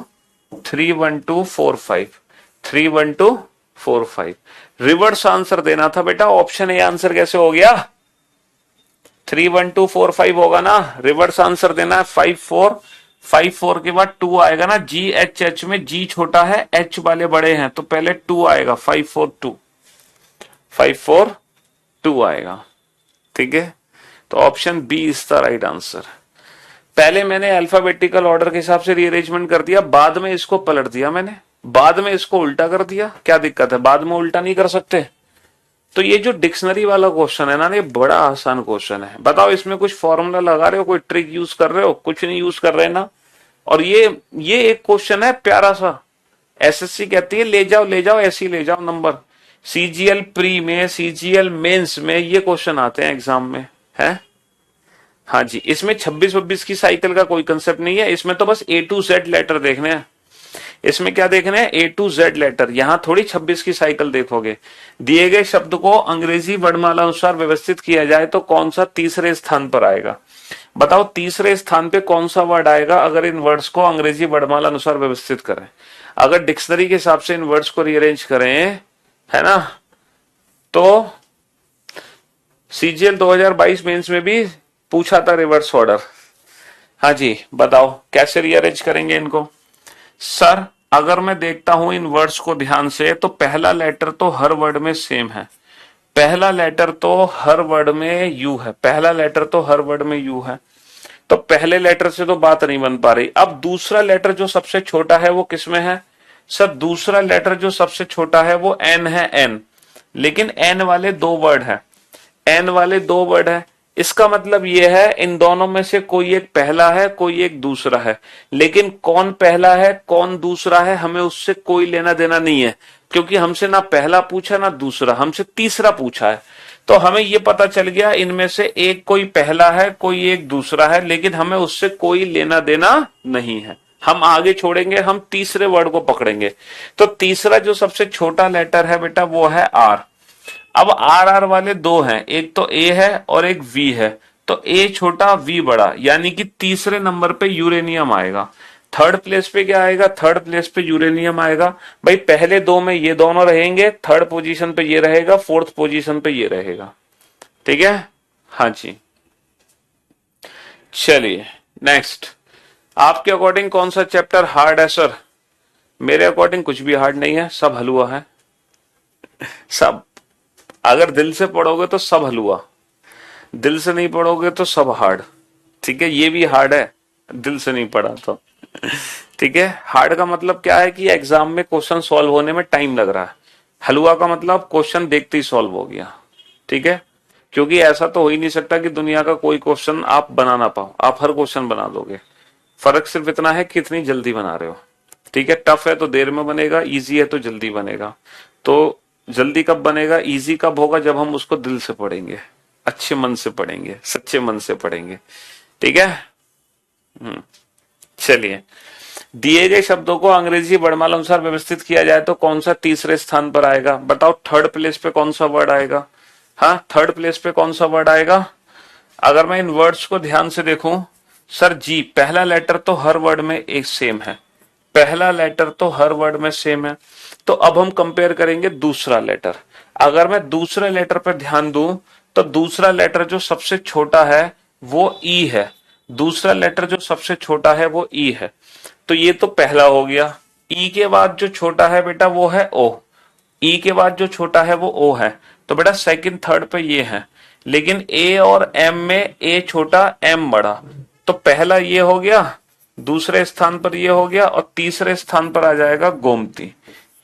3 1 2 4 5 3 1 2 4 5। रिवर्स आंसर देना था बेटा, ऑप्शन ए आंसर कैसे हो गया? 3 1 2 4 5 होगा ना, रिवर्स आंसर देना है 5 4 5 4 के बाद 2 आएगा ना, जी एच एच में जी छोटा है एच वाले बड़े हैं तो पहले 2 आएगा, 5 4 2 5 4 2 आएगा। ठीक है, तो option B is the right answer. पहले मैंने अल्फाबेटिकल ऑर्डर के हिसाब से रीअरेंजमेंट कर दिया, बाद में इसको पलट दिया मैंने, बाद में इसको उल्टा कर दिया। क्या दिक्कत है, बाद में उल्टा नहीं कर सकते? तो ये जो डिक्शनरी वाला क्वेश्चन है ना, ये बड़ा आसान क्वेश्चन है। बताओ इसमें कुछ फॉर्मूला लगा रहे हो, कोई ट्रिक यूज कर रहे हो? कुछ नहीं यूज कर रहे ना। और ये एक क्वेश्चन है प्यारा सा, एसएससी कहती है ले जाओ ले जाओ ऐसे ही ले जाओ नंबर। सीजीएल प्री में, सीजीएल मेंस में ये क्वेश्चन आते हैं एग्जाम में, है। हाँ जी, इसमें 26-26 की साइकिल का कोई कंसेप्ट नहीं है, इसमें तो बस ए टू जेड लेटर देखने हैं। इसमें क्या देखना है? ए टू जेड लेटर। यहां थोड़ी 26 की साइकिल देखोगे। दिए गए शब्द को अंग्रेजी वर्णमाला अनुसार व्यवस्थित किया जाए तो कौन सा तीसरे स्थान पर आएगा? बताओ तीसरे स्थान पे कौन सा वर्ड आएगा अगर इन वर्ड्स को अंग्रेजी वर्णमाला अनुसार व्यवस्थित करें? अगर डिक्शनरी के हिसाब से इन वर्ड्स को रीअरेंज करें, है ना, तो सीजीएल 2022 मेंस में भी पूछा था रिवर्स ऑर्डर। हाँ जी, बताओ कैसे रीअरेंज करेंगे इनको? सर अगर मैं देखता हूं इन वर्ड्स को ध्यान से तो पहला लेटर तो हर वर्ड में सेम है, पहला लेटर तो हर वर्ड में यू है, पहला लेटर तो हर वर्ड में यू है, तो पहले लेटर से तो बात नहीं बन पा रही। अब दूसरा लेटर जो सबसे छोटा है वो किसमें है? सर दूसरा लेटर जो सबसे छोटा है वो एन है, एन। लेकिन एन वाले दो वर्ड है, एन वाले दो वर्ड है, इसका मतलब ये है इन दोनों में से कोई एक पहला है कोई एक दूसरा है। लेकिन कौन पहला है कौन दूसरा है हमें उससे कोई लेना देना नहीं है, क्योंकि हमसे ना पहला पूछा ना दूसरा, हमसे तीसरा पूछा है। तो हमें ये पता चल गया इनमें से एक कोई पहला है कोई एक दूसरा है, लेकिन हमें उससे कोई लेना देना नहीं है। हम आगे छोड़ेंगे, हम तीसरे वर्ड को पकड़ेंगे। तो तीसरा जो सबसे छोटा लेटर है बेटा वो है आर। अब आर आर वाले दो हैं, एक तो ए है और एक वी है, तो ए छोटा वी बड़ा, यानी कि तीसरे नंबर पे यूरेनियम आएगा। थर्ड प्लेस पे क्या आएगा? थर्ड प्लेस पे यूरेनियम आएगा। भाई पहले दो में ये दोनों रहेंगे, थर्ड पोजीशन पे ये रहेगा, फोर्थ पोजीशन पे ये रहेगा। ठीक है, हाँ जी। चलिए नेक्स्ट, आपके अकॉर्डिंग कौन सा चैप्टर हार्ड है? सर मेरे अकॉर्डिंग कुछ भी हार्ड नहीं है, सब हलवा है, सब। अगर दिल से पढ़ोगे तो सब हलवा, दिल से नहीं पढ़ोगे तो सब हार्ड। ठीक है, ये भी हार्ड है दिल से नहीं पढ़ा तो। ठीक है, हार्ड का मतलब क्या है कि एग्जाम में क्वेश्चन सॉल्व होने में टाइम लग रहा है, हलवा का मतलब क्वेश्चन देखते ही सॉल्व हो गया। ठीक है, क्योंकि ऐसा तो हो ही नहीं सकता कि दुनिया का कोई क्वेश्चन आप बना ना पाओ, आप हर क्वेश्चन बना दोगे। फर्क सिर्फ इतना है कि कितनी जल्दी बना रहे हो। ठीक है, टफ है तो देर में बनेगा, इजी है तो जल्दी बनेगा। तो जल्दी कब बनेगा, इजी कब होगा? जब हम उसको दिल से पढ़ेंगे, अच्छे मन से पढ़ेंगे, सच्चे मन से पढ़ेंगे। ठीक है, चलिए, दिए गए शब्दों को अंग्रेजी वर्णमाला अनुसार व्यवस्थित किया जाए तो कौन सा तीसरे स्थान पर आएगा? बताओ थर्ड प्लेस पे कौन सा वर्ड आएगा? हाँ, थर्ड प्लेस पे कौन सा वर्ड आएगा? अगर मैं इन वर्ड्स को ध्यान से देखूं, सर जी पहला लेटर तो हर वर्ड में एक सेम है, पहला लेटर तो हर वर्ड में सेम है। तो अब हम कंपेयर करेंगे दूसरा लेटर। अगर मैं दूसरे लेटर पर ध्यान दूं तो दूसरा लेटर जो सबसे छोटा है वो ई है, दूसरा लेटर जो सबसे छोटा है वो ई है। तो ये तो पहला हो गया। ई के बाद जो छोटा है बेटा वो है ओ, ई के बाद जो छोटा है वो ओ है। तो बेटा सेकंड थर्ड पे ये है, लेकिन ए और एम में ए छोटा एम बड़ा। तो पहला ये हो गया, दूसरे स्थान पर ये हो गया, और तीसरे स्थान पर आ जाएगा गोमती,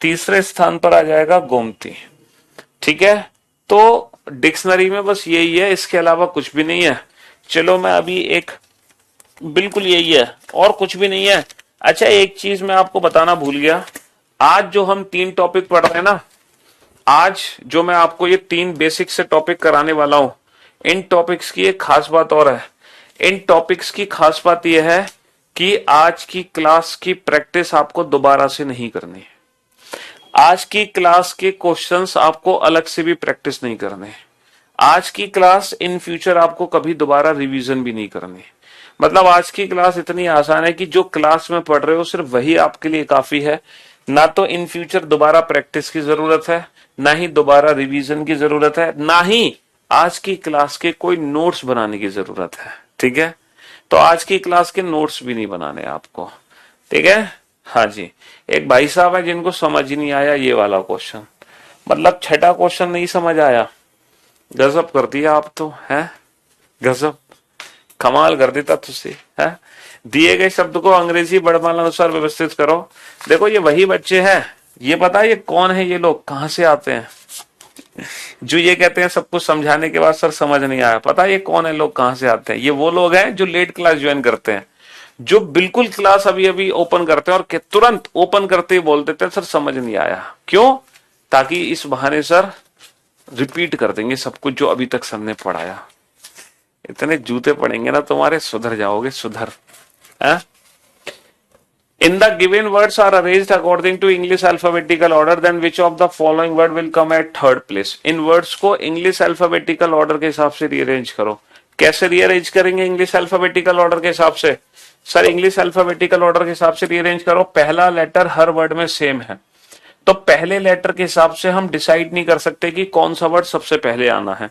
तीसरे स्थान पर आ जाएगा गोमती। ठीक है, तो डिक्शनरी में बस यही है, इसके अलावा कुछ भी नहीं है। चलो मैं अभी एक, बिल्कुल यही है और कुछ भी नहीं है। अच्छा एक चीज मैं आपको बताना भूल गया, आज जो हम 3 टॉपिक पढ़ रहे हैं ना, आज जो मैं आपको ये 3 बेसिक से टॉपिक कराने वाला हूं, इन टॉपिक्स की एक खास बात और है। इन टॉपिक्स की खास बात यह है कि आज की क्लास की प्रैक्टिस आपको दोबारा से नहीं करनी है। आज की क्लास के क्वेश्चंस आपको अलग से भी प्रैक्टिस नहीं करने हैं। आज की क्लास इन फ्यूचर आपको कभी दोबारा रिवीजन भी नहीं करनी। मतलब आज की क्लास इतनी आसान है कि जो क्लास में पढ़ रहे हो सिर्फ वही आपके लिए काफी है। ना तो इन फ्यूचर दोबारा प्रैक्टिस की जरूरत है, ना ही दोबारा रिवीजन की जरूरत है, ना ही आज की क्लास के कोई नोट्स बनाने की जरूरत है। ठीक है, तो आज की क्लास के नोट्स भी नहीं बनाने आपको। ठीक है, हाँ जी। एक भाई साहब है जिनको समझ ही नहीं आया ये वाला क्वेश्चन, मतलब छठा क्वेश्चन नहीं समझ आया। गजब कर दिया आप तो, है गजब, कमाल कर देता तुझसे है। दिए गए शब्द को अंग्रेजी वर्णमाला अनुसार व्यवस्थित करो। देखो ये वही बच्चे हैं, ये पता है ये कौन है, ये लोग कहां से आते हैं जो ये कहते हैं सब कुछ समझाने के बाद सर समझ नहीं आया। पता है ये कौन है, लोग कहां से आते हैं? ये वो लोग हैं जो लेट क्लास ज्वाइन करते हैं, जो बिल्कुल क्लास अभी अभी ओपन करते हैं और तुरंत ओपन करते ही बोल देते हैं सर समझ नहीं आया। क्यों? ताकि इस बहाने सर रिपीट कर देंगे सब कुछ जो अभी तक सर ने पढ़ाया। इतने जूते पड़ेंगे ना तुम्हारे, सुधर जाओगे, सुधर है? In the given words are arranged according to English alphabetical order, then which of the following word will come at third place? In words को English alphabetical order के हिसाब से rearrange करो। कैसे rearrange करेंगे English alphabetical order के हिसाब से? सर English alphabetical order के हिसाब से rearrange करो। पहला लेटर हर वर्ड में सेम है, तो पहले लेटर के हिसाब से हम डिसाइड नहीं कर सकते कि कौन सा वर्ड सबसे पहले आना है।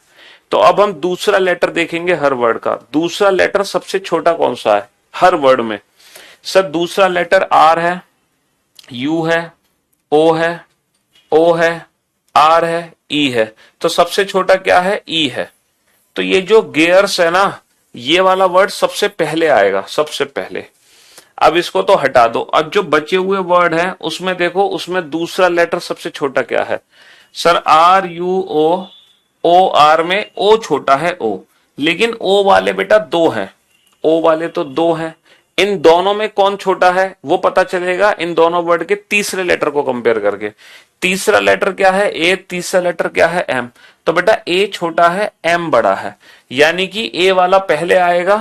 तो अब हम दूसरा लेटर देखेंगे हर वर्ड का। दूसरा लेटर सबसे छोटा कौन सा है हर वर्ड में? सर दूसरा लेटर आर है, यू है, ओ है, ओ है, आर है, ई है। तो सबसे छोटा क्या है? ई है। तो ये जो गेयर्स है ना, ये वाला वर्ड सबसे पहले आएगा, सबसे पहले। अब इसको तो हटा दो। अब जो बचे हुए वर्ड हैं उसमें देखो, उसमें दूसरा लेटर सबसे छोटा क्या है? Sir R U O, O R में ओ छोटा है ओ, लेकिन ओ वाले बेटा दो हैं, ओ वाले तो दो हैं। इन दोनों में कौन छोटा है वो पता चलेगा इन दोनों वर्ड के तीसरे लेटर को कंपेयर करके। तीसरा लेटर क्या है? ए। तीसरा लेटर क्या है? एम। तो बेटा ए छोटा है, एम बड़ा है, यानी कि ए वाला पहले आएगा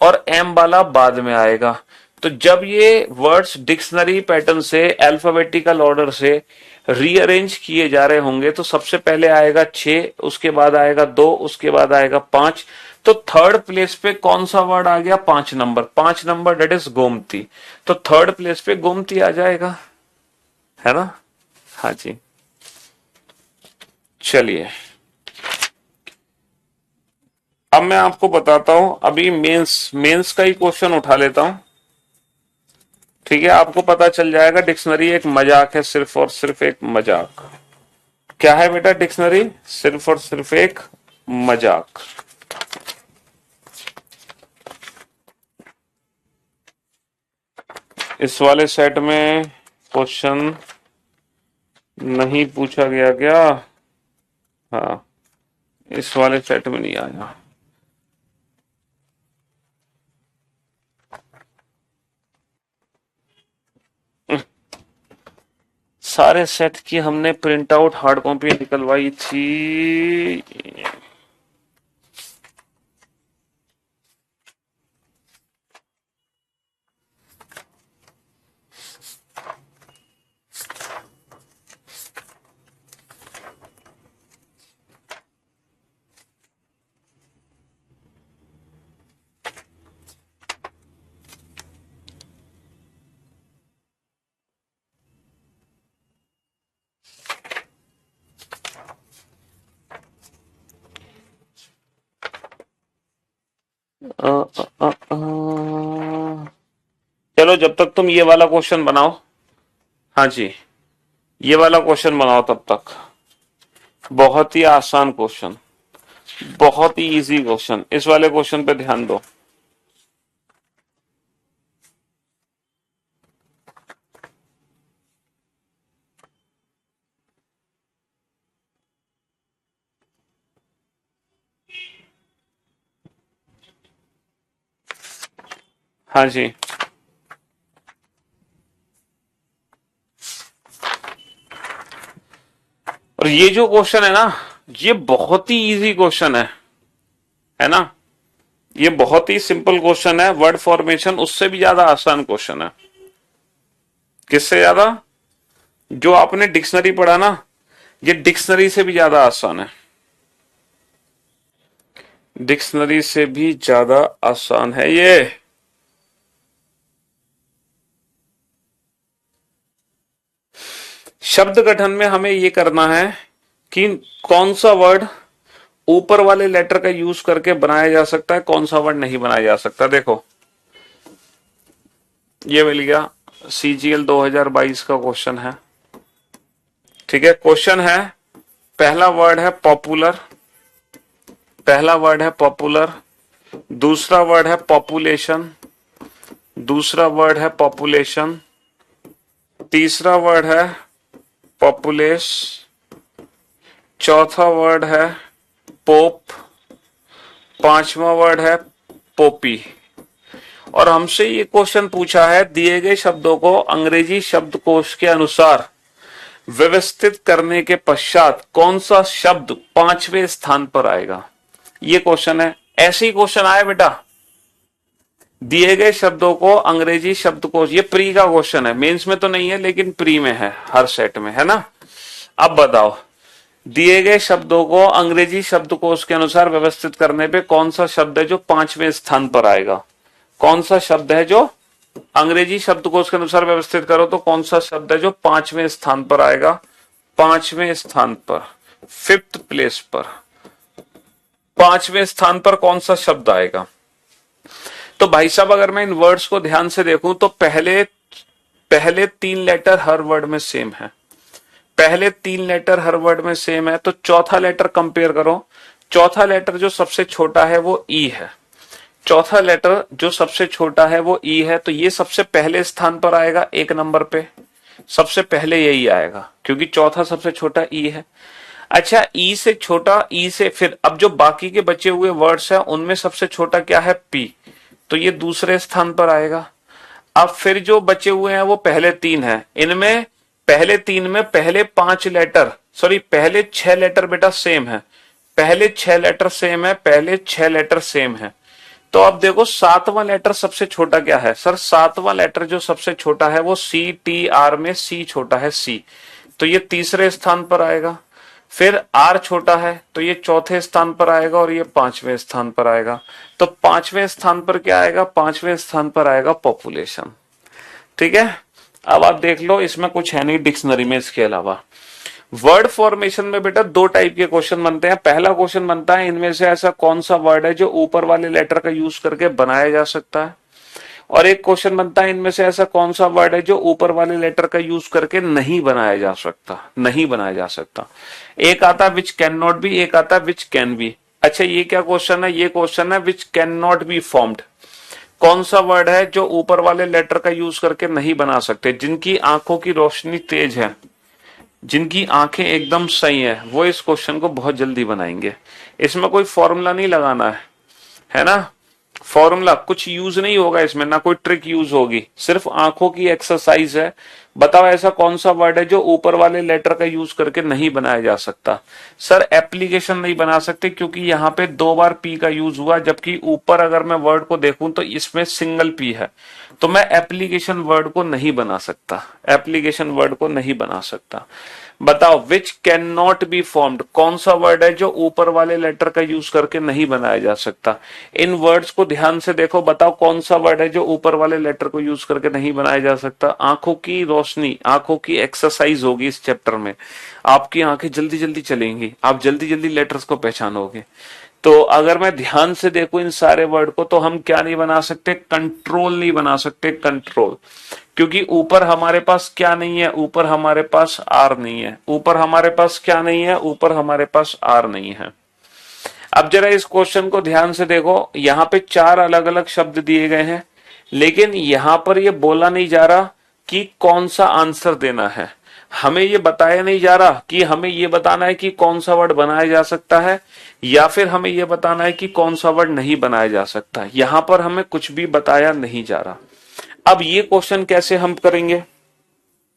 और एम वाला बाद में आएगा। तो जब ये वर्ड्स डिक्शनरी पैटर्न से अल्फाबेटिकल ऑर्डर से रीअरेंज किए जा रहे होंगे तो सबसे पहले आएगा 6, उसके बाद आएगा 2, उसके बाद आएगा 5। तो थर्ड प्लेस पे कौन सा वर्ड आ गया? 5 नंबर। 5 नंबर डेट इज गोमती। तो थर्ड प्लेस पे गोमती आ जाएगा, है ना? हाँ जी, चलिए अब मैं आपको बताता हूं। अभी मेंस का ही क्वेश्चन उठा लेता हूं, ठीक है? आपको पता चल जाएगा डिक्शनरी एक मजाक है, सिर्फ और सिर्फ एक मजाक। क्या है बेटा डिक्शनरी? सिर्फ और सिर्फ एक मजाक। इस वाले सेट में क्वेश्चन नहीं पूछा गया क्या? हाँ, इस वाले सेट में नहीं आया। सारे सेट की हमने प्रिंट आउट हार्ड कॉपी निकलवाई थी। चलो जब तक तुम ये वाला क्वेश्चन बनाओ, हाँ जी, ये वाला क्वेश्चन बनाओ तब तक। बहुत ही आसान क्वेश्चन, बहुत ही इजी क्वेश्चन। इस वाले क्वेश्चन पे ध्यान दो। हाँ जी, और ये जो क्वेश्चन है ना, ये बहुत ही इजी क्वेश्चन है ना। ये बहुत ही सिंपल क्वेश्चन है। वर्ड फॉर्मेशन उससे भी ज्यादा आसान क्वेश्चन है। किससे ज्यादा? जो आपने डिक्शनरी पढ़ा ना, ये डिक्शनरी से भी ज्यादा आसान है। डिक्शनरी से भी ज्यादा आसान है ये। शब्द गठन में हमें ये करना है कि कौन सा वर्ड ऊपर वाले लेटर का यूज करके बनाया जा सकता है, कौन सा वर्ड नहीं बनाया जा सकता। देखो ये मिल गया, सीजीएल 2022 का क्वेश्चन है। ठीक है, क्वेश्चन है, पहला वर्ड है पॉपुलर, पहला वर्ड है पॉपुलर, दूसरा वर्ड है पॉपुलेशन, दूसरा वर्ड है पॉपुलेशन, तीसरा वर्ड है पॉपुलेस, चौथा वर्ड है पोप, पांचवा वर्ड है पोपी। और हमसे ये क्वेश्चन पूछा है, दिए गए शब्दों को अंग्रेजी शब्दकोश के अनुसार व्यवस्थित करने के पश्चात कौन सा शब्द पांचवें स्थान पर आएगा। ये क्वेश्चन है। ऐसे ही क्वेश्चन आया बेटा, दिए गए शब्दों को अंग्रेजी शब्दकोश, ये प्री का क्वेश्चन है, मेंस में तो नहीं है लेकिन प्री में है, हर सेट में है ना। अब बताओ, दिए गए शब्दों को अंग्रेजी शब्दकोश के अनुसार व्यवस्थित करने पे कौन सा शब्द है जो पांचवें स्थान पर आएगा। कौन सा शब्द है जो अंग्रेजी शब्दकोश के अनुसार व्यवस्थित करो तो कौन सा शब्द है जो पांचवें स्थान पर आएगा। पांचवें स्थान पर, फिफ्थ प्लेस पर, पांचवें स्थान पर कौन सा शब्द आएगा। तो भाई साहब अगर मैं इन वर्ड्स को ध्यान से देखूं तो पहले तीन लेटर हर वर्ड में सेम है, पहले तीन लेटर हर वर्ड में सेम है। तो चौथा लेटर कंपेयर करो, चौथा लेटर जो सबसे छोटा है वो ई है, चौथा लेटर जो सबसे छोटा है वो ई है। तो ये सबसे पहले स्थान पर आएगा, एक नंबर पे सबसे पहले यही आएगा क्योंकि चौथा सबसे छोटा ई है। अच्छा, ई से छोटा, ई से फिर अब जो बाकी के बचे हुए वर्ड्स हैं उनमें सबसे छोटा क्या है, पी, तो ये दूसरे स्थान पर आएगा। अब फिर जो बचे हुए हैं वो पहले तीन है, इनमें पहले तीन में पहले पांच लेटर, सॉरी पहले छह लेटर बेटा सेम है, पहले छह लेटर सेम है, पहले छह लेटर सेम है। तो अब देखो सातवां लेटर सबसे छोटा क्या है सर, सातवां लेटर जो सबसे छोटा है वो सी, टी आर में सी छोटा है, सी, तो ये तीसरे स्थान पर आएगा। फिर आर छोटा है तो ये चौथे स्थान पर आएगा और ये पांचवें स्थान पर आएगा। तो पांचवें स्थान पर क्या आएगा, पांचवें स्थान पर आएगा पॉपुलेशन। ठीक है, अब आप देख लो, इसमें कुछ है नहीं डिक्शनरी में इसके अलावा। वर्ड फॉर्मेशन में बेटा दो टाइप के क्वेश्चन बनते हैं। पहला क्वेश्चन बनता है, इनमें से ऐसा कौन सा वर्ड है जो ऊपर वाले लेटर का यूज करके बनाया जा सकता है, और एक क्वेश्चन बनता है, इनमें से ऐसा कौन सा वर्ड है जो ऊपर वाले लेटर का यूज करके नहीं बनाया जा सकता, नहीं बनाया जा सकता। एक आता है विच कैन नॉट बी, एक आता है विच कैन बी। अच्छा, ये क्या क्वेश्चन है, ये क्वेश्चन है which can not be formed. कौन सा वर्ड है जो ऊपर वाले लेटर का यूज करके नहीं बना सकते, जिनकी आंखों की रोशनी तेज है, जिनकी आंखें एकदम सही है, वो इस क्वेश्चन को बहुत जल्दी बनाएंगे। इसमें कोई फॉर्मूला नहीं लगाना है ना, फॉर्मूला कुछ यूज नहीं होगा इसमें, ना कोई ट्रिक यूज होगी, सिर्फ आंखों की एक्सरसाइज है। बताओ ऐसा कौन सा वर्ड है जो ऊपर वाले लेटर का यूज करके नहीं बनाया जा सकता। सर एप्लीकेशन नहीं बना सकते क्योंकि यहाँ पे दो बार पी का यूज हुआ, जबकि ऊपर अगर मैं वर्ड को देखूं तो इसमें सिंगल पी है, तो मैं एप्लीकेशन वर्ड को नहीं बना सकता, एप्लीकेशन वर्ड को नहीं बना सकता। बताओ which can not be formed, कौन सा वर्ड है जो ऊपर वाले लेटर का यूज करके नहीं बनाया जा सकता। इन वर्ड्स को ध्यान से देखो, बताओ कौन सा वर्ड है जो ऊपर वाले लेटर को यूज करके नहीं बनाया जा सकता। आंखों की रोशनी, आंखों की एक्सरसाइज होगी इस चैप्टर में, आपकी आंखें जल्दी जल्दी चलेंगी, आप जल्दी जल्दी लेटर्स को पहचानोगे। तो अगर मैं ध्यान से देखूं इन सारे वर्ड को, तो हम क्या नहीं बना सकते, कंट्रोल नहीं बना सकते, कंट्रोल, क्योंकि ऊपर हमारे पास क्या नहीं है, ऊपर हमारे पास आर नहीं है, ऊपर हमारे पास क्या नहीं है, ऊपर हमारे पास आर नहीं है। अब जरा इस क्वेश्चन को ध्यान से देखो, यहाँ पे चार अलग अलग शब्द दिए गए हैं, लेकिन यहाँ पर ये बोला नहीं जा रहा कि कौन सा आंसर देना है, हमें ये बताया नहीं जा रहा कि हमें ये बताना है कि कौन सा वर्ड बनाया जा सकता है, या फिर हमें ये बताना है कि कौन सा वर्ड नहीं बनाया जा सकता। यहां पर हमें कुछ भी बताया नहीं जा रहा। अब ये क्वेश्चन कैसे हम करेंगे,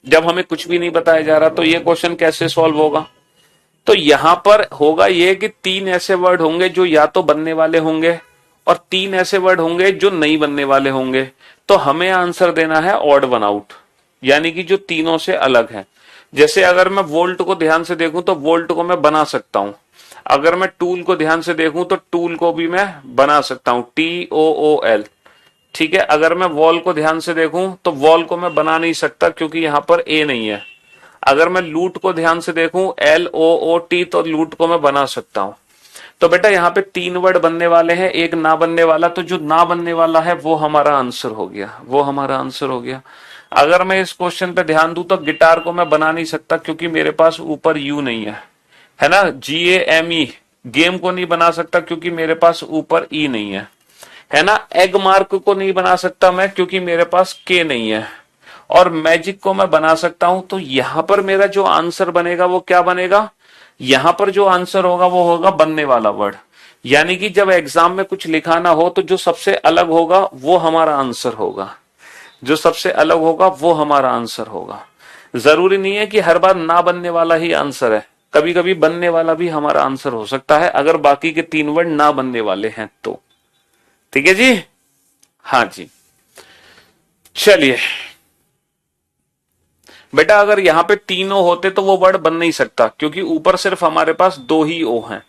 जब हमें कुछ भी नहीं बताया जा रहा, तो ये क्वेश्चन कैसे सॉल्व होगा। तो यहां पर होगा ये कि तीन ऐसे वर्ड होंगे जो या तो बनने वाले होंगे और तीन ऐसे वर्ड होंगे जो नहीं बनने वाले होंगे। तो हमें आंसर देना है ऑड वन आउट, यानी कि जो तीनों से अलग है। जैसे अगर मैं वोल्ट को ध्यान से देखूं तो वोल्ट को मैं बना सकता हूं। अगर मैं टूल को ध्यान से देखूं तो टूल को भी मैं बना सकता हूं, TOOL। ठीक है, अगर मैं वॉल को ध्यान से देखूं तो वॉल को मैं बना नहीं सकता क्योंकि यहां पर ए नहीं है। अगर मैं लूट को ध्यान से देखूं, LOOT, तो लूट को मैं बना सकता हूं। तो बेटा यहाँ पे तीन वर्ड बनने वाले हैं, एक ना बनने वाला, तो जो ना बनने वाला है वो हमारा आंसर हो गया, वो हमारा आंसर हो गया। अगर मैं इस क्वेश्चन पे ध्यान दूं तो गिटार को मैं बना नहीं सकता क्योंकि मेरे पास ऊपर यू नहीं है ना। GAME, गेम को नहीं बना सकता क्योंकि मेरे पास ऊपर ई नहीं है ना। एग मार्क को नहीं बना सकता मैं क्योंकि मेरे पास के नहीं है। और मैजिक को मैं बना सकता हूं। तो यहां पर मेरा जो आंसर बनेगा वो क्या बनेगा, यहां पर जो आंसर होगा वो होगा बनने वाला वर्ड। यानी कि जब एग्जाम में कुछ लिखाना हो तो जो सबसे अलग होगा वो हमारा आंसर होगा, जो सबसे अलग होगा वो हमारा आंसर होगा। जरूरी नहीं है कि हर बार ना बनने वाला ही आंसर है, कभी कभी बनने वाला भी हमारा आंसर हो सकता है अगर बाकी के तीन वर्ड ना बनने वाले हैं तो। ठीक है जी, हाँ जी। चलिए बेटा, अगर यहां पे तीनों होते तो वो वर्ड बन नहीं सकता क्योंकि ऊपर सिर्फ हमारे पास दो ही ओ हैं।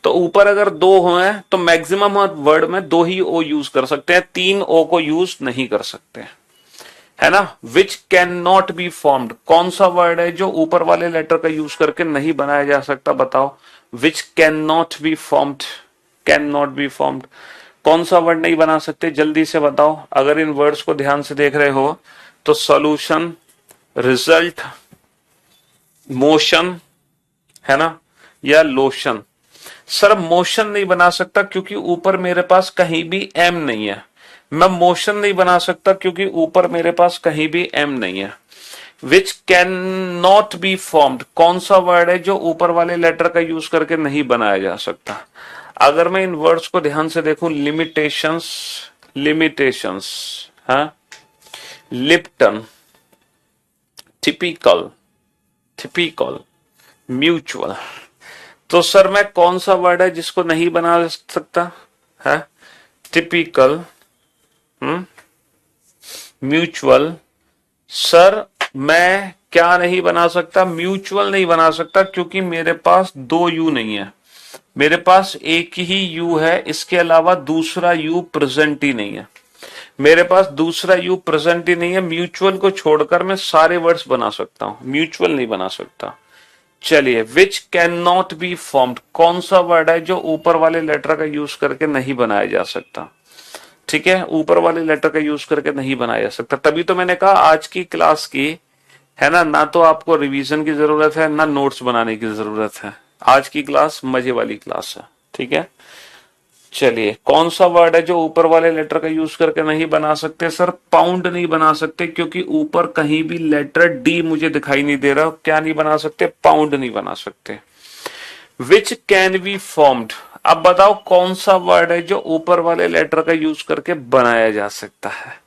तो ऊपर अगर दो हो हैं तो मैक्सिमम वर्ड में दो ही ओ यूज कर सकते हैं, तीन ओ को यूज नहीं कर सकते, है ना। Which can not be formed, कौन सा वर्ड है जो ऊपर वाले लेटर का यूज करके नहीं बनाया जा सकता, बताओ। Which can not be formed, can not be formed, कौन सा वर्ड नहीं बना सकते, जल्दी से बताओ। अगर इन वर्ड्स को ध्यान से देख रहे हो तो सॉल्यूशन, रिजल्ट, मोशन, है ना, या लोशन। सर मोशन नहीं बना सकता क्योंकि ऊपर मेरे पास कहीं भी एम नहीं है। मैं मोशन नहीं बना सकता क्योंकि ऊपर मेरे पास कहीं भी एम नहीं है। Which can not be formed, कौन सा वर्ड है जो ऊपर वाले लेटर का यूज करके नहीं बनाया जा सकता। अगर मैं इन वर्ड्स को ध्यान से देखूं, लिमिटेशंस, लिमिटेशंस, हाँ, लिप्टन, टिपिकल, टिपिकल, म्यूचुअल। तो सर मैं कौन सा वर्ड है जिसको नहीं बना सकता है, टिपिकल, म्यूचुअल। सर मैं क्या नहीं बना सकता, म्यूचुअल नहीं बना सकता क्योंकि मेरे पास दो यू नहीं है, मेरे पास एक ही यू है, इसके अलावा दूसरा यू प्रेजेंट ही नहीं है, मेरे पास दूसरा यू प्रेजेंट ही नहीं है। म्यूचुअल को छोड़कर मैं सारे वर्ड्स बना सकता हूं, म्यूचुअल नहीं बना सकता। चलिए, which can not be formed, कौन सा वर्ड है जो ऊपर वाले लेटर का यूज करके नहीं बनाया जा सकता। ठीक है, ऊपर वाले लेटर का यूज करके नहीं बनाया जा सकता। तभी तो मैंने कहा आज की क्लास की, है ना तो आपको रिवीजन की जरूरत है ना नोट्स बनाने की जरूरत है। आज की क्लास मजे वाली क्लास है, ठीक है। चलिए, कौन सा वर्ड है जो ऊपर वाले लेटर का यूज करके नहीं बना सकते। सर पाउंड नहीं बना सकते क्योंकि ऊपर कहीं भी लेटर डी मुझे दिखाई नहीं दे रहा, क्या नहीं बना सकते, पाउंड नहीं बना सकते। विच कैन बी फॉर्म्ड, अब बताओ कौन सा वर्ड है जो ऊपर वाले लेटर का यूज करके बनाया जा सकता है।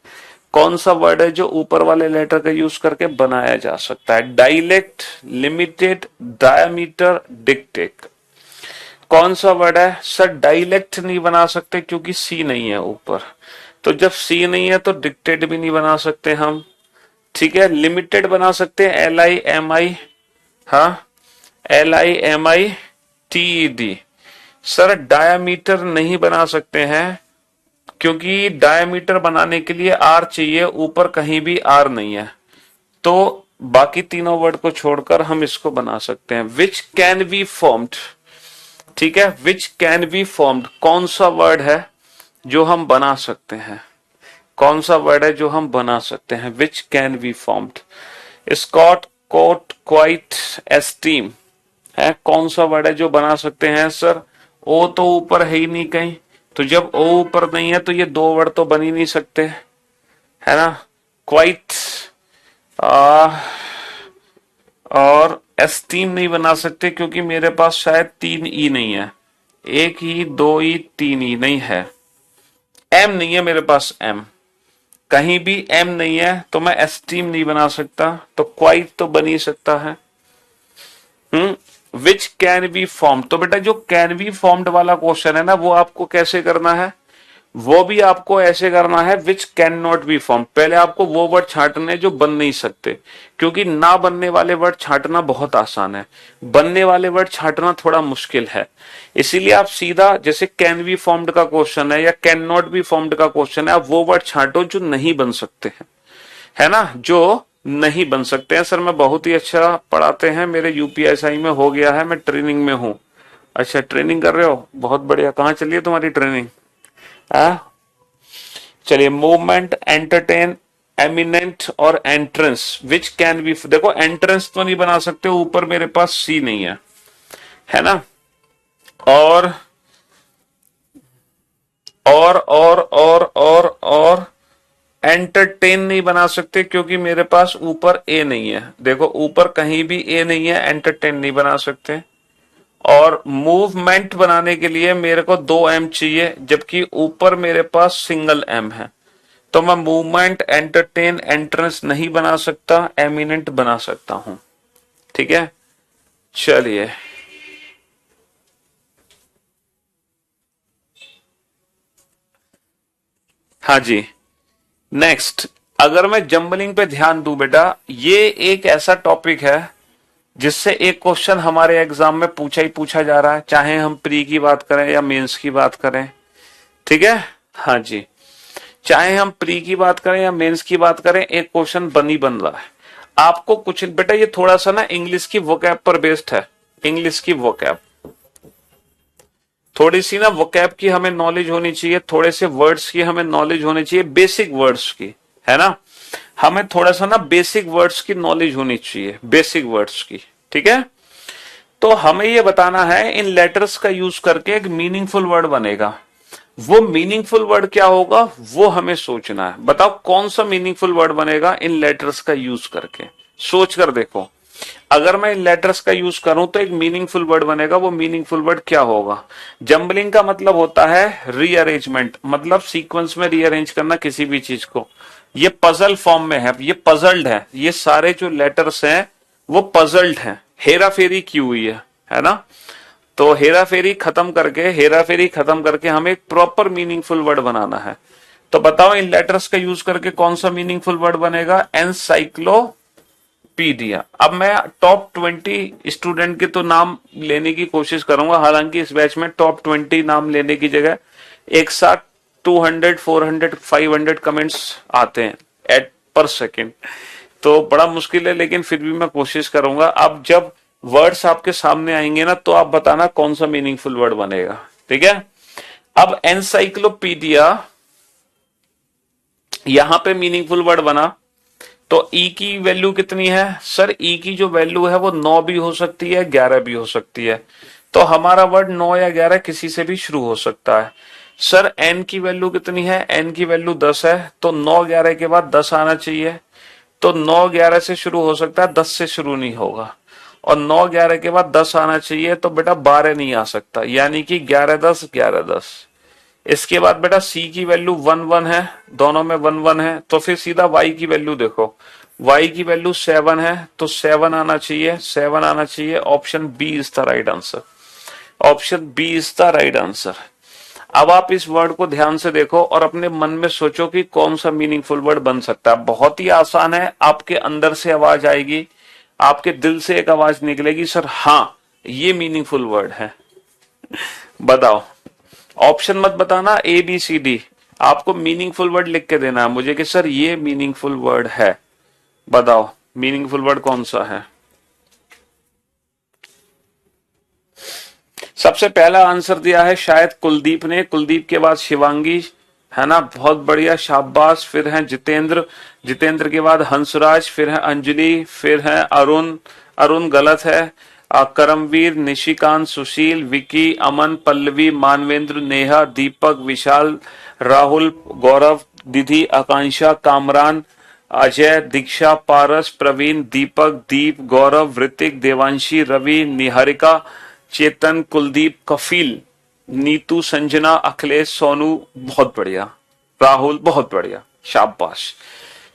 कौन सा वर्ड है जो ऊपर वाले लेटर का यूज करके बनाया जा सकता है। Dialect, limited, diameter, dictate. कौन सा वर्ड है। सर डायलेक्ट नहीं बना सकते क्योंकि सी नहीं है ऊपर, तो जब सी नहीं है तो डिक्टेट भी नहीं बना सकते हम। ठीक है, लिमिटेड बना सकते हैं, LIMI, हाँ, LIMITED। सर डायमीटर नहीं बना सकते हैं क्योंकि डायमीटर बनाने के लिए आर चाहिए, ऊपर कहीं भी आर नहीं है। तो बाकी तीनों वर्ड को छोड़कर हम इसको बना सकते हैं। विच कैन बी फॉर्म्ड, ठीक है, विच कैन बी फॉर्म्ड, कौन सा वर्ड है जो हम बना सकते हैं, कौन सा वर्ड है जो हम बना सकते हैं। Which can be formed, scot, coat, quite, esteem, है कौन सा वर्ड है जो बना सकते हैं। सर ओ तो ऊपर है ही नहीं कहीं, तो जब ओ ऊपर नहीं है तो ये दो वर्ड तो बन ही नहीं सकते, है ना। क्वाइट और एस्टीम नहीं बना सकते क्योंकि मेरे पास शायद तीन ई नहीं है, एक ही, दो ई, तीन ई नहीं है। एम नहीं है मेरे पास, एम कहीं भी एम नहीं है तो मैं एस्टीम नहीं बना सकता, तो क्वाइट तो बन ही सकता है। विच कैन बी फॉर्म्ड। तो बेटा जो कैन बी फॉर्म्ड वाला क्वेश्चन है ना, वो आपको कैसे करना है, वो भी आपको ऐसे करना है, which can not be form. पहले आपको वो वर्ड छांटने जो बन नहीं सकते, क्योंकि ना बनने वाले वर्ड छांटना बहुत आसान है, बनने वाले वर्ड छांटना थोड़ा मुश्किल है। इसीलिए आप सीधा, जैसे कैन बी फॉर्म्ड का क्वेश्चन है या कैन नॉट बी फॉर्म्ड का क्वेश्चन है, आप वो वर्ड छांटो जो नहीं बन सकते हैं, है ना, जो नहीं बन सकते हैं। सर मैं बहुत ही अच्छा पढ़ाते हैं, मेरे यूपीएसआई में हो गया है, मैं ट्रेनिंग में हूँ। अच्छा ट्रेनिंग कर रहे हो, बहुत बढ़िया। कहाँ चलिए तुम्हारी ट्रेनिंग? चलिए, मूवमेंट, एंटरटेन, एमिनेंट और एंट्रेंस, विच कैन बी। देखो एंट्रेंस तो नहीं बना सकते, ऊपर मेरे पास सी नहीं है ना। और और एंटरटेन नहीं बना सकते, क्योंकि मेरे पास ऊपर ए नहीं है। देखो ऊपर कहीं भी ए नहीं है, एंटरटेन नहीं बना सकते। और मूवमेंट बनाने के लिए मेरे को 2 एम चाहिए, जबकि ऊपर मेरे पास सिंगल एम है। तो मैं मूवमेंट, एंटरटेन, एंट्रेंस नहीं बना सकता, एमिनेंट बना सकता हूं। ठीक है, चलिए हाँ जी। नेक्स्ट, अगर मैं जंबलिंग पे ध्यान दूं बेटा, ये एक ऐसा टॉपिक है जिससे एक क्वेश्चन हमारे एग्जाम में पूछा ही पूछा जा रहा है, चाहे हम प्री की बात करें या मेंस की बात करें। ठीक है, हाँ जी, चाहे हम प्री की बात करें या मेंस की बात करें, एक क्वेश्चन बन रहा है। आपको कुछ बेटा, ये थोड़ा सा ना इंग्लिश की वोकैब पर बेस्ड है। इंग्लिश की वोकैब, थोड़ी सी ना वोकैब की हमें नॉलेज होनी चाहिए, थोड़े से वर्ड्स की हमें नॉलेज होनी चाहिए, बेसिक वर्ड्स की, है ना। हमें थोड़ा सा ना बेसिक वर्ड्स की नॉलेज होनी चाहिए, बेसिक वर्ड्स की। ठीक है, तो हमें ये बताना है, इन लेटर्स का यूज करके एक मीनिंगफुल वर्ड बनेगा। वो मीनिंगफुल वर्ड क्या होगा, वो हमें सोचना है। बताओ कौन सा मीनिंगफुल वर्ड बनेगा इन लेटर्स का यूज करके, सोच कर देखो। अगर मैं इन लेटर्स का यूज करूं तो एक मीनिंगफुल वर्ड बनेगा, वो मीनिंगफुल वर्ड क्या होगा। जंबलिंग का मतलब होता है रीअरेंजमेंट, मतलब सीक्वेंस में रीअरेंज करना किसी भी चीज को। ये पजल फॉर्म में है, ये पजल्ड है, ये सारे जो लेटर्स हैं वो पजल्ड हैं, हेरा फेरी की हुई है ना। तो हेरा फेरी खत्म करके, हेरा फेरी खत्म करके हमें एक प्रॉपर मीनिंगफुल वर्ड बनाना है। तो बताओ इन लेटर्स का यूज करके कौन सा मीनिंगफुल वर्ड बनेगा, एनसाइक्लोपीडिया। अब मैं टॉप 20 स्टूडेंट के तो नाम लेने की कोशिश करूंगा, हालांकि इस बैच में टॉप 20 नाम लेने की जगह एक साथ 200, 400, 500 कमेंट्स आते हैं एट पर सेकेंड, तो बड़ा मुश्किल है, लेकिन फिर भी मैं कोशिश करूंगा। अब जब वर्ड्स आपके सामने आएंगे ना, तो आप बताना कौन सा मीनिंगफुल वर्ड बनेगा। ठीक है, अब एनसाइक्लोपीडिया, यहां पे मीनिंगफुल वर्ड बना, तो ई की वैल्यू कितनी है सर? ई की जो वैल्यू है वो 9 भी हो सकती है, 11 भी हो सकती है। तो हमारा वर्ड 9 या 11 किसी से भी शुरू हो सकता है। सर एन की वैल्यू कितनी है? एन की वैल्यू 10 है, तो 9 11 के बाद 10 आना चाहिए। तो 9 11 से शुरू हो सकता है, 10 से शुरू नहीं होगा। और 9 11 के बाद 10 आना चाहिए, तो बेटा 12 नहीं आ सकता, यानी कि 11 10 11 10। इसके बाद बेटा सी की वैल्यू 1 1 है, दोनों में 1 1 है, तो फिर सीधा वाई की वैल्यू देखो, वाई की वैल्यू 7 है, तो 7 आना चाहिए, 7 आना चाहिए। Option B is the right answer, option B is the right answer. अब आप इस वर्ड को ध्यान से देखो और अपने मन में सोचो कि कौन सा मीनिंगफुल वर्ड बन सकता है। बहुत ही आसान है, आपके अंदर से आवाज आएगी, आपके दिल से एक आवाज निकलेगी, सर हाँ ये मीनिंगफुल वर्ड है। बताओ, ऑप्शन मत बताना ए बी सी डी, आपको मीनिंगफुल वर्ड लिख के देना है मुझे कि सर ये मीनिंगफुल वर्ड है। बताओ मीनिंगफुल वर्ड कौन सा है? सबसे पहला आंसर दिया है शायद कुलदीप ने, कुलदीप के बाद शिवांगी, है ना, बहुत बढ़िया, शाबाश। फिर है जितेंद्र, जितेंद्र के बाद हंसराज, फिर है अंजलि, फिर है अरुण, अरुण गलत है। करमवीर, निशिकांत, सुशील, विकी, अमन, पल्लवी, मानवेंद्र, नेहा, दीपक, विशाल, राहुल, गौरव, दिधि, आकांक्षा, कामरान, अजय, दीक्षा, पारस, प्रवीण, दीपक, दीप, गौरव, ऋतिक, देवांशी, रवि, निहारिका, चेतन, कुलदीप, कफील, नीतू, संजना, अखिलेश, सोनू, बहुत बढ़िया, राहुल बहुत बढ़िया, शाबाश।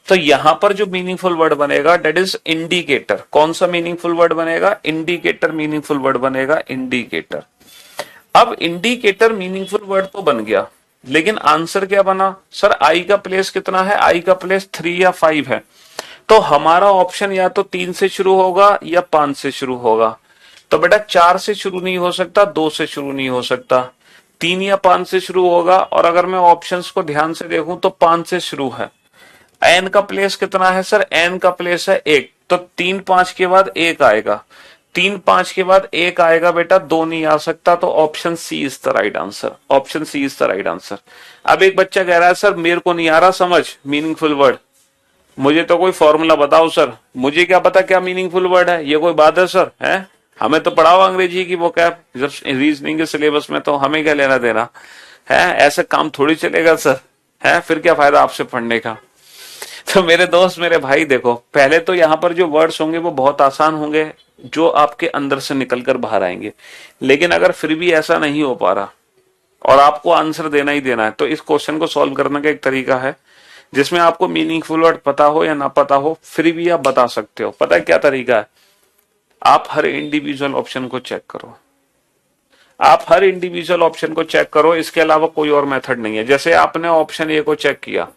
तो यहां पर जो मीनिंगफुल वर्ड बनेगा डेट इज इंडिकेटर। कौन सा मीनिंगफुल वर्ड बनेगा? इंडिकेटर मीनिंगफुल वर्ड बनेगा, इंडिकेटर। अब इंडिकेटर मीनिंगफुल वर्ड तो बन गया, लेकिन आंसर क्या बना? सर आई का प्लेस कितना है? आई का प्लेस 3 या 5 है। तो हमारा ऑप्शन या तो 3 से शुरू होगा या 5 से शुरू होगा। तो बेटा 4 से शुरू नहीं हो सकता, 2 से शुरू नहीं हो सकता, 3 या 5 से शुरू होगा। और अगर मैं ऑप्शंस को ध्यान से देखूं तो 5 से शुरू है। एन का प्लेस कितना है सर? एन का प्लेस है 1, तो 3 5 के बाद 1 आएगा, 3 5 के बाद 1 आएगा बेटा, 2 नहीं आ सकता। तो option C is the right answer, option C is the right answer. अब एक बच्चा कह रहा है सर मेरे को नहीं आ रहा समझ मीनिंगफुल वर्ड, मुझे तो कोई फॉर्मूला बताओ सर। मुझे क्या पता क्या मीनिंगफुल वर्ड है, ये कोई बात है सर? है हमें तो पढ़ाओ अंग्रेजी की वो क्या, जब रीजनिंग के सिलेबस में, तो हमें क्या लेना देना है? ऐसे काम थोड़ी चलेगा सर, है फिर क्या फायदा आपसे पढ़ने का। तो मेरे दोस्त मेरे भाई देखो, पहले तो यहाँ पर जो वर्ड्स होंगे वो बहुत आसान होंगे, जो आपके अंदर से निकलकर बाहर आएंगे। लेकिन अगर फिर भी ऐसा नहीं हो पा रहा और आपको आंसर देना ही देना है, तो इस क्वेश्चन को सॉल्व करने का एक तरीका है जिसमें आपको मीनिंगफुल वर्ड पता हो या ना पता हो, फिर भी आप बता सकते हो। पता है क्या तरीका है? आप हर इंडिविजुअल ऑप्शन को चेक करो, आप हर इंडिविजुअल ऑप्शन को चेक करो, इसके अलावा कोई और मेथड नहीं है। जैसे आपने ऑप्शन ए को चेक किया,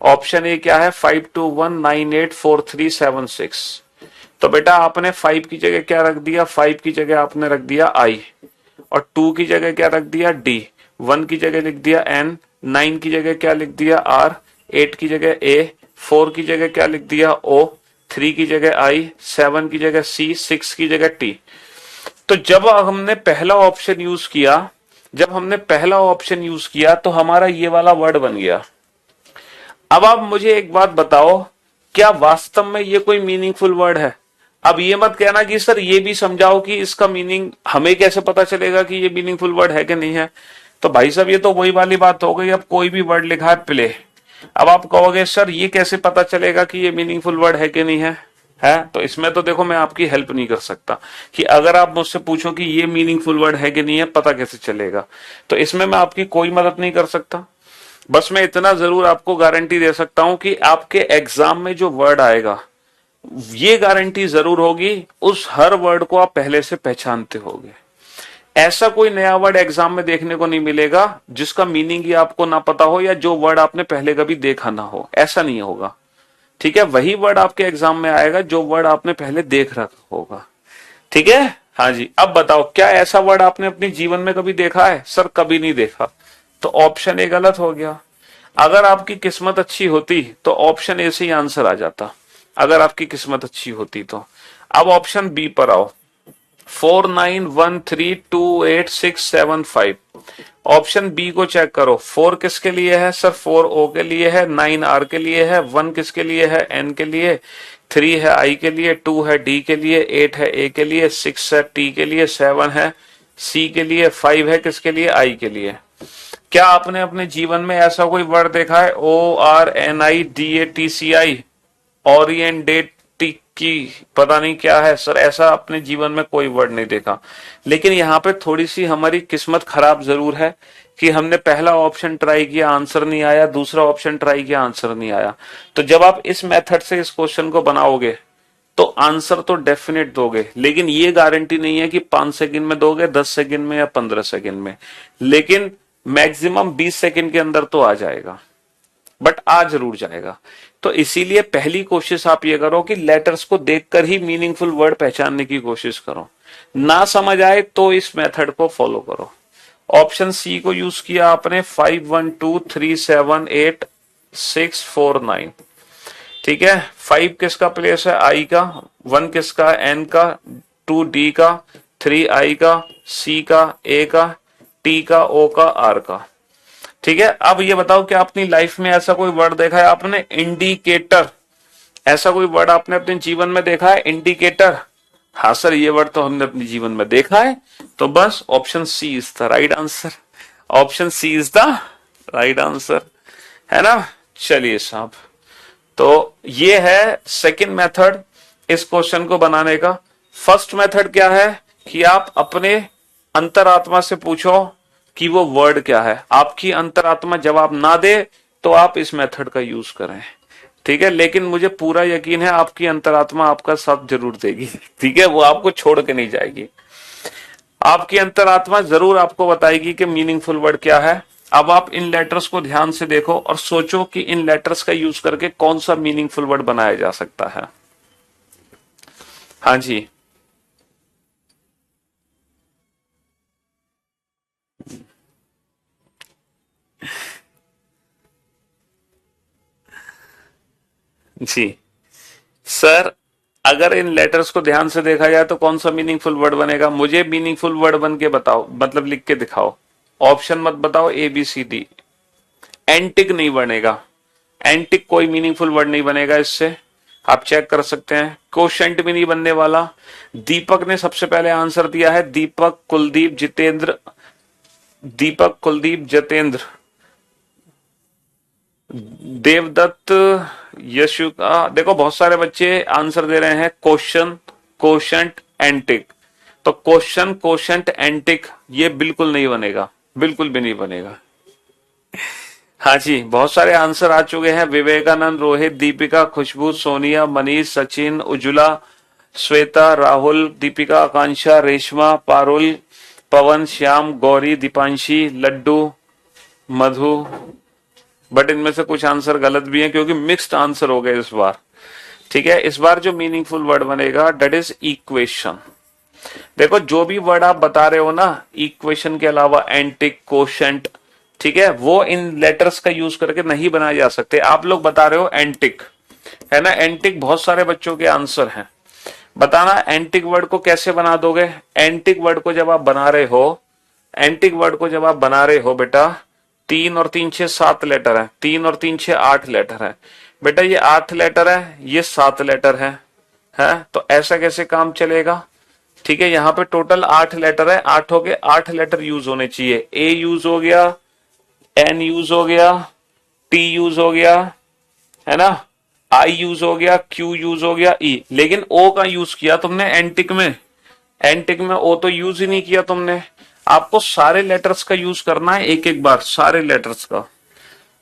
ऑप्शन ए क्या है? 52198437 तो बेटा आपने 5 की जगह क्या रख दिया? 5 की जगह आपने रख दिया आई, और 2 की जगह क्या रख दिया? डी, 1 की जगह लिख दिया एन, 9 की जगह क्या लिख दिया? आर, 8 की जगह ए, 4 की जगह क्या लिख दिया? ओ, 3 की जगह आई, 7 की जगह सी, 6 की जगह टी। तो जब हमने पहला ऑप्शन यूज किया, जब हमने पहला ऑप्शन यूज किया तो हमारा ये वाला वर्ड बन गया। अब आप मुझे एक बात बताओ, क्या वास्तव में ये कोई मीनिंगफुल वर्ड है? अब ये मत कहना कि सर ये भी समझाओ कि इसका मीनिंग हमें कैसे पता चलेगा कि ये मीनिंगफुल वर्ड है कि नहीं है। तो भाई साहब ये तो वही वाली बात हो गई, अब कोई भी वर्ड लिखा है प्ले, अब आप कहोगे सर ये कैसे पता चलेगा कि ये मीनिंगफुल वर्ड है कि नहीं है? तो इसमें तो देखो मैं आपकी हेल्प नहीं कर सकता कि अगर आप मुझसे पूछो कि ये मीनिंगफुल वर्ड है कि नहीं है, पता कैसे चलेगा, तो इसमें मैं आपकी कोई मदद नहीं कर सकता। बस मैं इतना जरूर आपको गारंटी दे सकता हूं कि आपके एग्जाम में जो वर्ड आएगा, ये गारंटी जरूर होगी उस हर वर्ड को आप पहले से पहचानते होगे। ऐसा कोई नया वर्ड एग्जाम में देखने को नहीं मिलेगा जिसका मीनिंग ही आपको ना पता हो, या जो वर्ड आपने पहले कभी देखा ना हो, ऐसा नहीं होगा। ठीक है, वही वर्ड आपके एग्जाम में आएगा जो वर्ड आपने पहले देख रखा होगा। ठीक है, हाँ जी। अब बताओ क्या ऐसा वर्ड आपने अपने जीवन में कभी देखा है? सर कभी नहीं देखा, तो ऑप्शन ए गलत हो गया। अगर आपकी किस्मत अच्छी होती तो ऑप्शन ए से ही आंसर आ जाता, अगर आपकी किस्मत अच्छी होती तो। अब ऑप्शन बी पर आओ, 49132867 ऑप्शन बी को चेक करो। 4 किसके लिए है? सर 4 ओ के लिए है, 9 आर के लिए है, 1 किसके लिए है? एन के लिए, 3 है आई के लिए, 2 है डी के लिए, 8 है ए के लिए, 6 है टी के लिए, 7 है सी के लिए, 5 है किसके लिए? आई के लिए। क्या आपने अपने जीवन में ऐसा कोई वर्ड देखा है? ORNIDATCI, ओरिएंटेड की पता नहीं क्या है सर, ऐसा अपने जीवन में कोई वर्ड नहीं देखा। लेकिन यहाँ पे थोड़ी सी हमारी किस्मत खराब जरूर है कि हमने पहला ऑप्शन ट्राई किया, आंसर नहीं आया, दूसरा ऑप्शन ट्राई किया, आंसर नहीं आया। तो जब आप इस मेथड से इस क्वेश्चन को बनाओगे तो आंसर तो डेफिनेट दोगे, लेकिन ये गारंटी नहीं है कि 5 सेकंड में दोगे, 10 सेकंड में या 15 सेकंड में, लेकिन मैक्सिमम 20 सेकंड के अंदर तो आ जाएगा, बट आ जरूर जाएगा। तो इसीलिए पहली कोशिश आप ये करो कि लेटर्स को देखकर ही मीनिंगफुल वर्ड पहचानने की कोशिश करो। ना समझ आए तो इस मेथड को फॉलो करो। ऑप्शन सी को यूज किया आपने, 512378 649। ठीक है, 5 किसका प्लेस है? आई का, 1 किसका? एन का, 2 डी का, 3 आई का, सी का, ए का, टी का, ओ का, आर का। ठीक है, अब ये बताओ कि अपनी लाइफ में ऐसा कोई वर्ड देखा है आपने? इंडिकेटर, ऐसा कोई वर्ड आपने अपने जीवन में देखा है? इंडिकेटर, हाँ सर ये वर्ड तो हमने अपने जीवन में देखा है। तो बस option C is the right answer, option C is the right answer, है ना। चलिए साहब, तो ये है सेकंड मेथड इस क्वेश्चन को बनाने का। फर्स्ट मेथड क्या है कि आप अपने अंतरात्मा से पूछो कि वो वर्ड क्या है। आपकी अंतरात्मा जवाब ना दे तो आप इस मेथड का यूज करें। ठीक है, लेकिन मुझे पूरा यकीन है आपकी अंतरात्मा आपका साथ जरूर देगी। ठीक है, वो आपको छोड़ के नहीं जाएगी। आपकी अंतरात्मा जरूर आपको बताएगी कि मीनिंगफुल वर्ड क्या है। अब आप इन लेटर्स को ध्यान से देखो और सोचो कि इन लेटर्स का यूज करके कौन सा मीनिंगफुल वर्ड बनाया जा सकता है। हाँ जी। जी सर, अगर इन लेटर्स को ध्यान से देखा जाए तो कौन सा मीनिंगफुल वर्ड बनेगा? मुझे मीनिंगफुल वर्ड बन के बताओ, मतलब लिख के दिखाओ। ऑप्शन मत बताओ A B C D. Antique नहीं बनेगा, एंटिक कोई मीनिंगफुल वर्ड नहीं बनेगा इससे। आप चेक कर सकते हैं, क्वोशंट भी नहीं बनने वाला। दीपक ने सबसे पहले आंसर दिया है, दीपक कुलदीप जितेंद्र, दीपक कुलदीप जतेंद्र, देवदत्त, यशु का। देखो बहुत सारे बच्चे आंसर दे रहे हैं क्वेश्चन, क्वोशंट, एंटिक। तो क्वेश्चन, क्वोशंट, एंटिक ये बिल्कुल नहीं बनेगा, बिल्कुल भी नहीं बनेगा। हाँ जी, बहुत सारे आंसर आ चुके हैं। विवेकानंद, रोहित, दीपिका, खुशबू, सोनिया, मनीष, सचिन, उज्ज्वला, श्वेता, राहुल, दीपिका, आकांक्षा, रेशमा, पारुल, पवन, श्याम, गौरी, दीपांशी, लड्डू, मधु। बट इनमें से कुछ आंसर गलत भी हैं क्योंकि मिक्स्ड आंसर हो गए इस बार। ठीक है, इस बार जो मीनिंगफुल वर्ड बनेगा डेट इज इक्वेशन। देखो जो भी वर्ड आप बता रहे हो ना, इक्वेशन के अलावा एंटिक, कोशेंट, ठीक है, वो इन लेटर्स का यूज करके नहीं बनाए जा सकते। आप लोग बता रहे हो एंटिक, है ना, एंटिक बहुत सारे बच्चों के आंसर हैं। बताना एंटिक वर्ड को कैसे बना दोगे? एंटिक वर्ड को जब आप बना रहे हो, एंटिक वर्ड को जब आप बना रहे हो बेटा, 3 और 3 6 7 लेटर है, 3 और 3 6 8 लेटर है। बेटा ये 8 लेटर है, ये 7 लेटर है तो ऐसा कैसे काम चलेगा? ठीक है, यहाँ पे टोटल 8 लेटर है, 8 यूज होने चाहिए। ए यूज हो गया, एन यूज हो गया, टी यूज हो गया, है ना, आई यूज हो गया, क्यू यूज हो गया, ई। लेकिन ओ का यूज किया तुमने एंटिक में, एंटिक में ओ तो यूज ही नहीं किया तुमने। आपको सारे लेटर्स का यूज करना है एक एक बार, सारे लेटर्स का।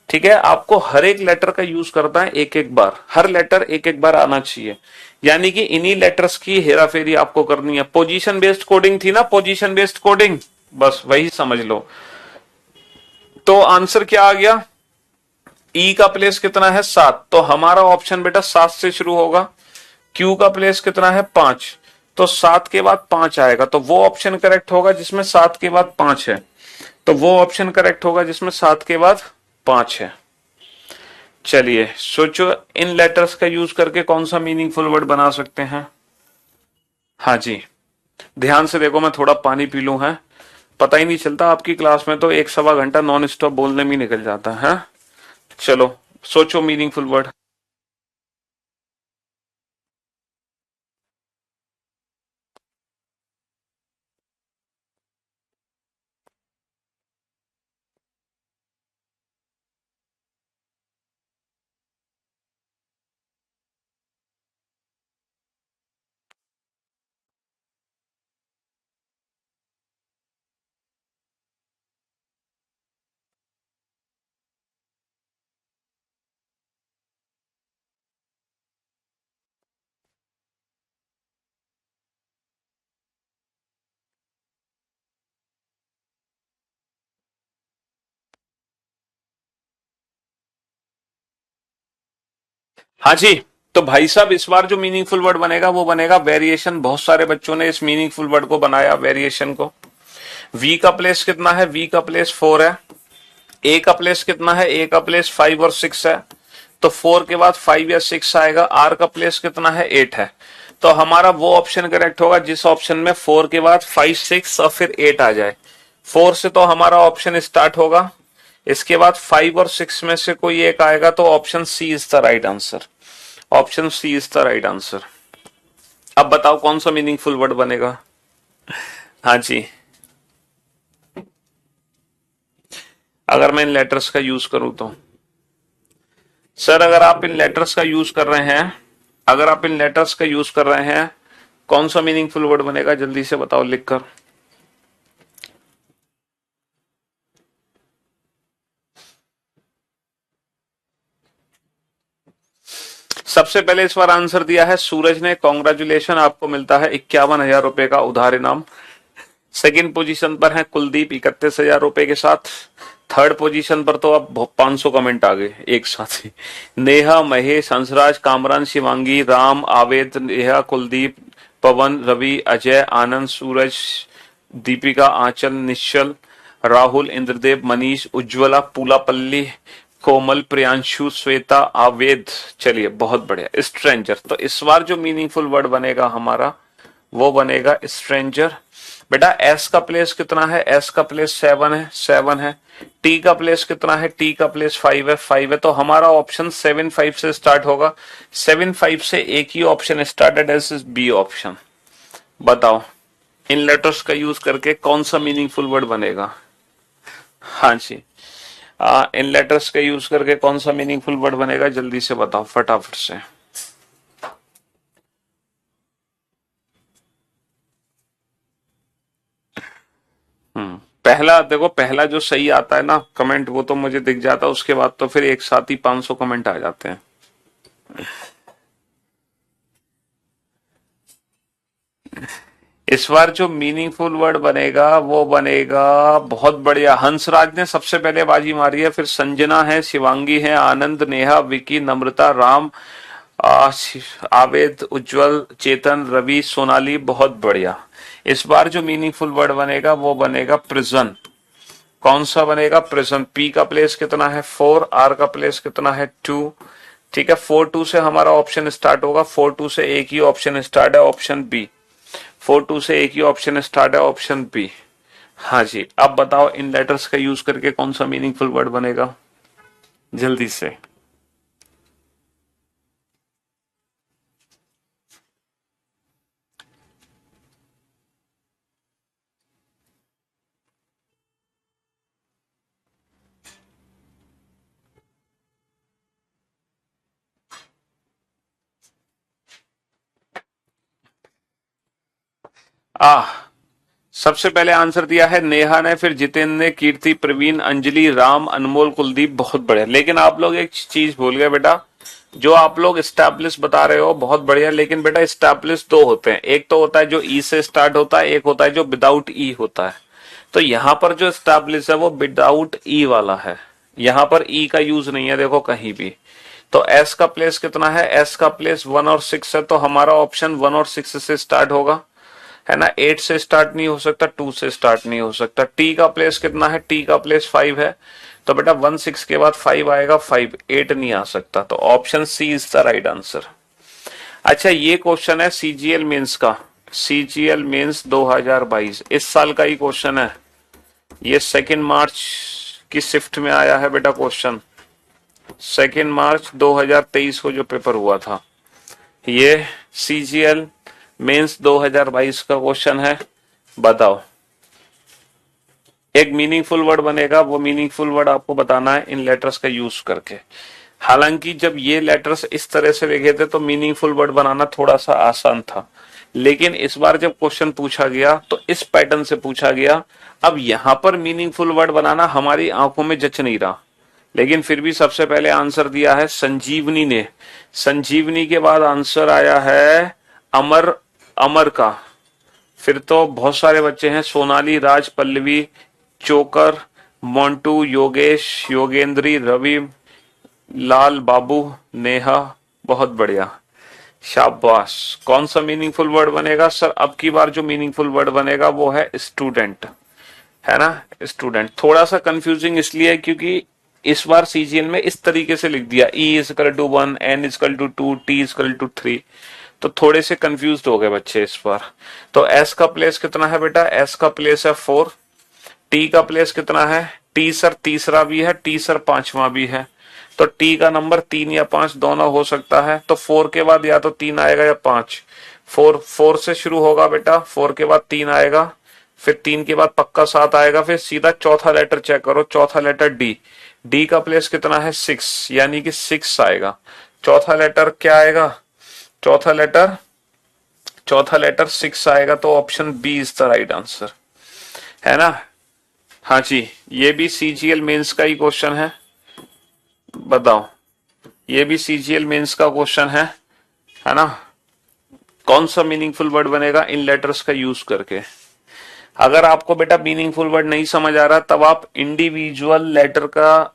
ठीक है, आपको हर एक लेटर का यूज करना है एक एक बार, हर लेटर एक एक बार आना चाहिए। यानी कि इन्हीं लेटर्स की हेराफेरी आपको करनी है। पोजीशन बेस्ड कोडिंग थी ना, पोजीशन बेस्ड कोडिंग, बस वही समझ लो। तो आंसर क्या आ गया? ई का प्लेस कितना है? 7, तो हमारा ऑप्शन बेटा 7 से शुरू होगा। क्यू का प्लेस कितना है? 5, तो 7 के बाद 5 आएगा, तो वो ऑप्शन करेक्ट होगा जिसमें 7 के बाद 5 है। तो वो ऑप्शन करेक्ट होगा जिसमें 7 के बाद 5 है। चलिए सोचो इन लेटर्स का यूज करके कौन सा मीनिंगफुल वर्ड बना सकते हैं। हाँ जी, ध्यान से देखो, मैं थोड़ा पानी पी लूं है। पता ही नहीं चलता आपकी क्लास में तो 1 सवा घंटा नॉन स्टॉप बोलने में ही निकल जाता है। चलो सोचो मीनिंगफुल वर्ड। हाँ जी, तो भाई साहब इस बार जो मीनिंगफुल वर्ड बनेगा वो बनेगा वेरिएशन। बहुत सारे बच्चों ने इस मीनिंगफुल वर्ड को बनाया, वेरिएशन को। वी का प्लेस कितना है? वी का प्लेस 4 है। ए का प्लेस कितना है? ए का प्लेस 5 और 6 है, तो 4 के बाद 5 या 6 आएगा। आर का प्लेस कितना है? 8 है, तो हमारा वो ऑप्शन करेक्ट होगा जिस ऑप्शन में 4 के बाद 5 6 और फिर 8 आ जाए। 4 से तो हमारा ऑप्शन स्टार्ट होगा, इसके बाद 5 और 6 में से कोई एक आएगा, तो option C is the right answer. Option C is the right answer. अब बताओ कौन सा मीनिंगफुल वर्ड बनेगा। हाँ जी, अगर मैं इन लेटर्स का यूज करूं तो सर, अगर आप इन लेटर्स का यूज कर रहे हैं, अगर आप इन लेटर्स का यूज कर रहे हैं, कौन सा मीनिंगफुल वर्ड बनेगा? जल्दी से बताओ लिखकर। सबसे पहले इस बार आंसर दिया है सूरज ने, कॉन्ग्रेचुलेशन, आपको मिलता है 51,000 रुपए का उधार इनाम। सेकंड पोजीशन पर है कुलदीप 31,000 रुपए के साथ। थर्ड पोजीशन पर तो अब 500 कमेंट आ गए एक साथ ही। नेहा, महेश, हंसराज, कामरान, शिवांगी, राम, आवेद, नेहा, कुलदीप, पवन, रवि, अजय, आनंद, सूरज, दीपिका, आंचल, निश्चल, राहुल, इंद्रदेव, मनीष, उज्ज्वला, पूलापल्ली, कोमल, प्रियांशु, श्वेता, आवेद। चलिए बहुत बढ़िया। स्ट्रेंजर, तो इस बार जो मीनिंगफुल वर्ड बनेगा हमारा वो बनेगा स्ट्रेंजर। बेटा एस का प्लेस कितना है? एस का प्लेस 7 है, 7 है। टी का प्लेस कितना है? टी का प्लेस 5 है, 5 है। तो हमारा ऑप्शन 7-5 से स्टार्ट होगा। 7-5 से एक ही option started S is B option. बताओ इन लेटर्स का यूज करके कौन सा मीनिंगफुल वर्ड बनेगा? हाँ जी, इन लेटर्स का यूज करके कौन सा मीनिंगफुल वर्ड बनेगा? जल्दी से बताओ फटाफट से। पहला देखो, पहला जो सही आता है ना कमेंट वो तो मुझे दिख जाता है, उसके बाद तो फिर एक साथ ही 500 कमेंट आ जाते हैं। इस बार जो मीनिंगफुल वर्ड बनेगा वो बनेगा बहुत बढ़िया। हंसराज ने सबसे पहले बाजी मारी है, फिर संजना है, शिवांगी है, आनंद, नेहा, विकी, नम्रता, राम, आवेद, उज्जवल, चेतन, रवि, सोनाली। बहुत बढ़िया। इस बार जो मीनिंगफुल वर्ड बनेगा वो बनेगा प्रिजन। कौन सा बनेगा? प्रिजन। पी का प्लेस कितना है? 4। आर का प्लेस कितना है? 2। ठीक है, 4-2 से हमारा ऑप्शन स्टार्ट होगा। 4-2 से एक ही ऑप्शन स्टार्ट है, ऑप्शन बी। 4-2 से एक ही ऑप्शन स्टार्ट है, ऑप्शन बी। हाँ जी, अब बताओ इन लेटर्स का यूज करके कौन सा मीनिंगफुल वर्ड बनेगा? जल्दी से। सबसे पहले आंसर दिया है नेहा ने, फिर जितेंद्र ने, कीर्ति, प्रवीण, अंजलि, राम, अनमोल, कुलदीप। बहुत बढ़िया। लेकिन आप लोग एक चीज भूल गए बेटा, जो आप लोग स्टैब्लिश बता रहे हो बहुत बढ़िया, लेकिन बेटा स्टैब्लिश दो होते हैं। एक तो होता है जो ई से स्टार्ट होता है, एक होता है जो विदाउट ई होता है। तो यहाँ पर जो स्टैब्लिश है वो विदाउट ई वाला है, यहाँ पर ई का यूज नहीं है देखो कहीं भी। तो एस का प्लेस कितना है? एस का प्लेस 1 और 6 है, तो हमारा ऑप्शन 1 और 6 से स्टार्ट होगा, है ना। 8 से स्टार्ट नहीं हो सकता, 2 से स्टार्ट नहीं हो सकता। टी का प्लेस कितना है? टी का प्लेस 5 है, तो बेटा 1-6 के बाद 5 आएगा, 5, 8 नहीं आ सकता। तो option C is the right answer. अच्छा, ये क्वेश्चन है सीजीएल मेंस का। सीजीएल मेंस 2022 इस साल का ही क्वेश्चन है। ये 2 मार्च की शिफ्ट में आया है बेटा क्वेश्चन। 2 मार्च 2023 को जो पेपर हुआ था, ये सीजीएल मेंस 2022 का क्वेश्चन है। बताओ एक मीनिंगफुल वर्ड बनेगा, वो मीनिंगफुल वर्ड आपको बताना है इन लेटर्स का यूज करके। हालांकि जब ये लेटर्स इस तरह से लिखे थे तो मीनिंगफुल वर्ड बनाना थोड़ा सा आसान था, लेकिन इस बार जब क्वेश्चन पूछा गया तो इस पैटर्न से पूछा गया। अब यहां पर मीनिंगफुल वर्ड बनाना हमारी आंखों में जच नहीं रहा, लेकिन फिर भी सबसे पहले आंसर दिया है संजीवनी ने। संजीवनी के बाद आंसर आया है अमर, अमर का। फिर तो बहुत सारे बच्चे हैं, सोनाली, राज, पल्लवी, चोकर, मोंटू, योगेश, योगेंद्री, रवि, लाल, बाबू, नेहा। बहुत बढ़िया, शाबाश। कौन सा मीनिंगफुल वर्ड बनेगा सर? अब की बार जो मीनिंगफुल वर्ड बनेगा वो है स्टूडेंट, है ना। स्टूडेंट थोड़ा सा कंफ्यूजिंग इसलिए क्योंकि इस बार सीजीएल में इस तरीके से लिख दिया, E = 1, N = 2, T = 3, तो थोड़े से कंफ्यूज हो गए बच्चे इस बार। तो S का प्लेस कितना है बेटा? S का प्लेस है 4। T का प्लेस कितना है? T सर तीसरा भी है, T सर 5वां भी है, तो T का नंबर 3 या 5 दोनों हो सकता है। तो 4 के बाद या तो 3 आएगा या 5। 4 से शुरू होगा बेटा, 4 के बाद 3 आएगा, फिर 3 के बाद पक्का 7 आएगा, फिर सीधा चौथा लेटर चेक करो, चौथा लेटर D। D का प्लेस कितना है? 6, यानी कि 6 आएगा। चौथा लेटर क्या आएगा? चौथा लेटर 6 आएगा, तो option B is the right answer, है ना। हाँ जी, ये भी सीजीएल मेंस का ही क्वेश्चन है। बताओ ये भी सीजीएल मेंस का क्वेश्चन है ना। कौन सा मीनिंगफुल वर्ड बनेगा इन लेटर्स का यूज करके। अगर आपको बेटा मीनिंगफुल वर्ड नहीं समझ आ रहा तब आप इंडिविजुअल लेटर का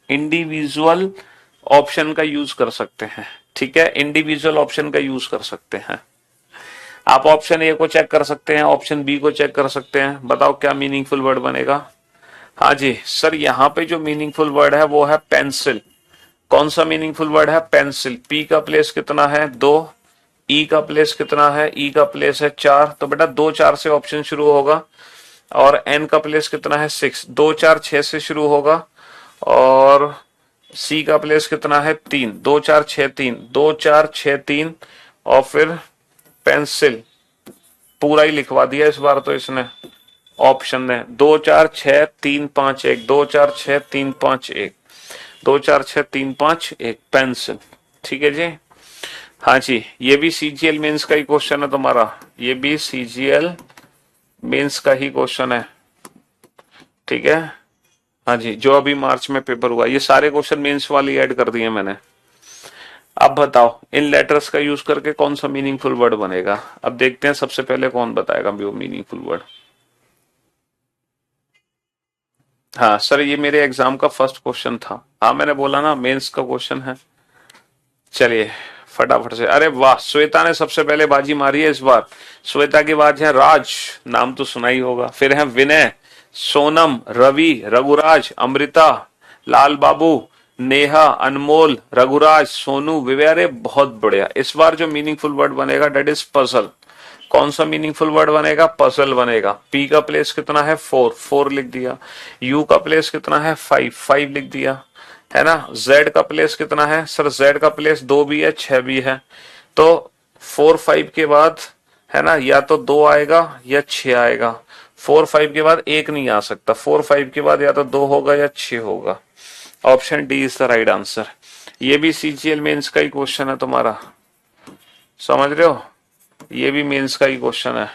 इंडिविजुअल ऑप्शन का यूज कर सकते हैं। ठीक है, इंडिविजुअल ऑप्शन का यूज कर सकते हैं। आप ऑप्शन ए को चेक कर सकते हैं, ऑप्शन बी को चेक कर सकते हैं। बताओ क्या मीनिंगफुल वर्ड बनेगा। हाँ जी सर, यहाँ पे जो मीनिंगफुल वर्ड है वो है पेंसिल। कौन सा मीनिंगफुल वर्ड है, पेंसिल। पी का प्लेस कितना है, 2। ई का प्लेस कितना है, ई का प्लेस है 4। तो बेटा 2 4 से ऑप्शन शुरू होगा। और एन का प्लेस कितना है, 6। 2 4 6 से शुरू होगा। और सी का प्लेस कितना है, 3। 2 4 6 3, 2 4 6 3। और फिर पेंसिल पूरा ही लिखवा दिया इस बार तो इसने ऑप्शन ने। 2 4 6 3 5 1, 2 4 6 3 5 1, 2 4 6 3 5 1 पेंसिल। ठीक है जी। हाँ जी, ये भी सीजीएल मेंस का ही क्वेश्चन है तुम्हारा, ये भी सीजीएल मेंस का ही क्वेश्चन है। ठीक है, हाँ जी, जो अभी मार्च में पेपर हुआ, ये सारे क्वेश्चन मेंस वाली ऐड कर दिए मैंने। अब बताओ इन लेटर्स का यूज करके कौन सा मीनिंगफुल वर्ड बनेगा। अब देखते हैं सबसे पहले कौन बताएगा वो मीनिंगफुल वर्ड। हाँ सर, ये मेरे एग्जाम का फर्स्ट क्वेश्चन था। हाँ मैंने बोला ना मेंस का क्वेश्चन है। चलिए फटाफट से। अरे वाह, श्वेता ने सबसे पहले बाजी मारी है इस बार। श्वेता के बाद है राज, नाम तो सुना ही होगा। फिर है विनय, सोनम, रवि, रघुराज, अमृता, लाल बाबू, नेहा, अनमोल, रघुराज, सोनू, विवेरे। बहुत बढ़िया। इस बार जो मीनिंगफुल वर्ड बनेगा डेट इज पजल। कौन सा मीनिंगफुल वर्ड बनेगा, पजल बनेगा। पी का प्लेस कितना है, 4, 4 लिख दिया। यू का प्लेस कितना है, 5, 5 लिख दिया, है ना। जेड का प्लेस कितना है, सर जेड का प्लेस 2 भी है 6 भी है। तो 4 5 के बाद है ना, या तो 2 आएगा या 6 आएगा। 4 5 के बाद 1 नहीं आ सकता। 4 5 के बाद या तो 2 होगा या 6 होगा। Option D is the right answer. ये भी सीजीएल मेंस का ही क्वेश्चन है तुम्हारा, समझ रहे हो। ये भी मेंस का ही क्वेश्चन है।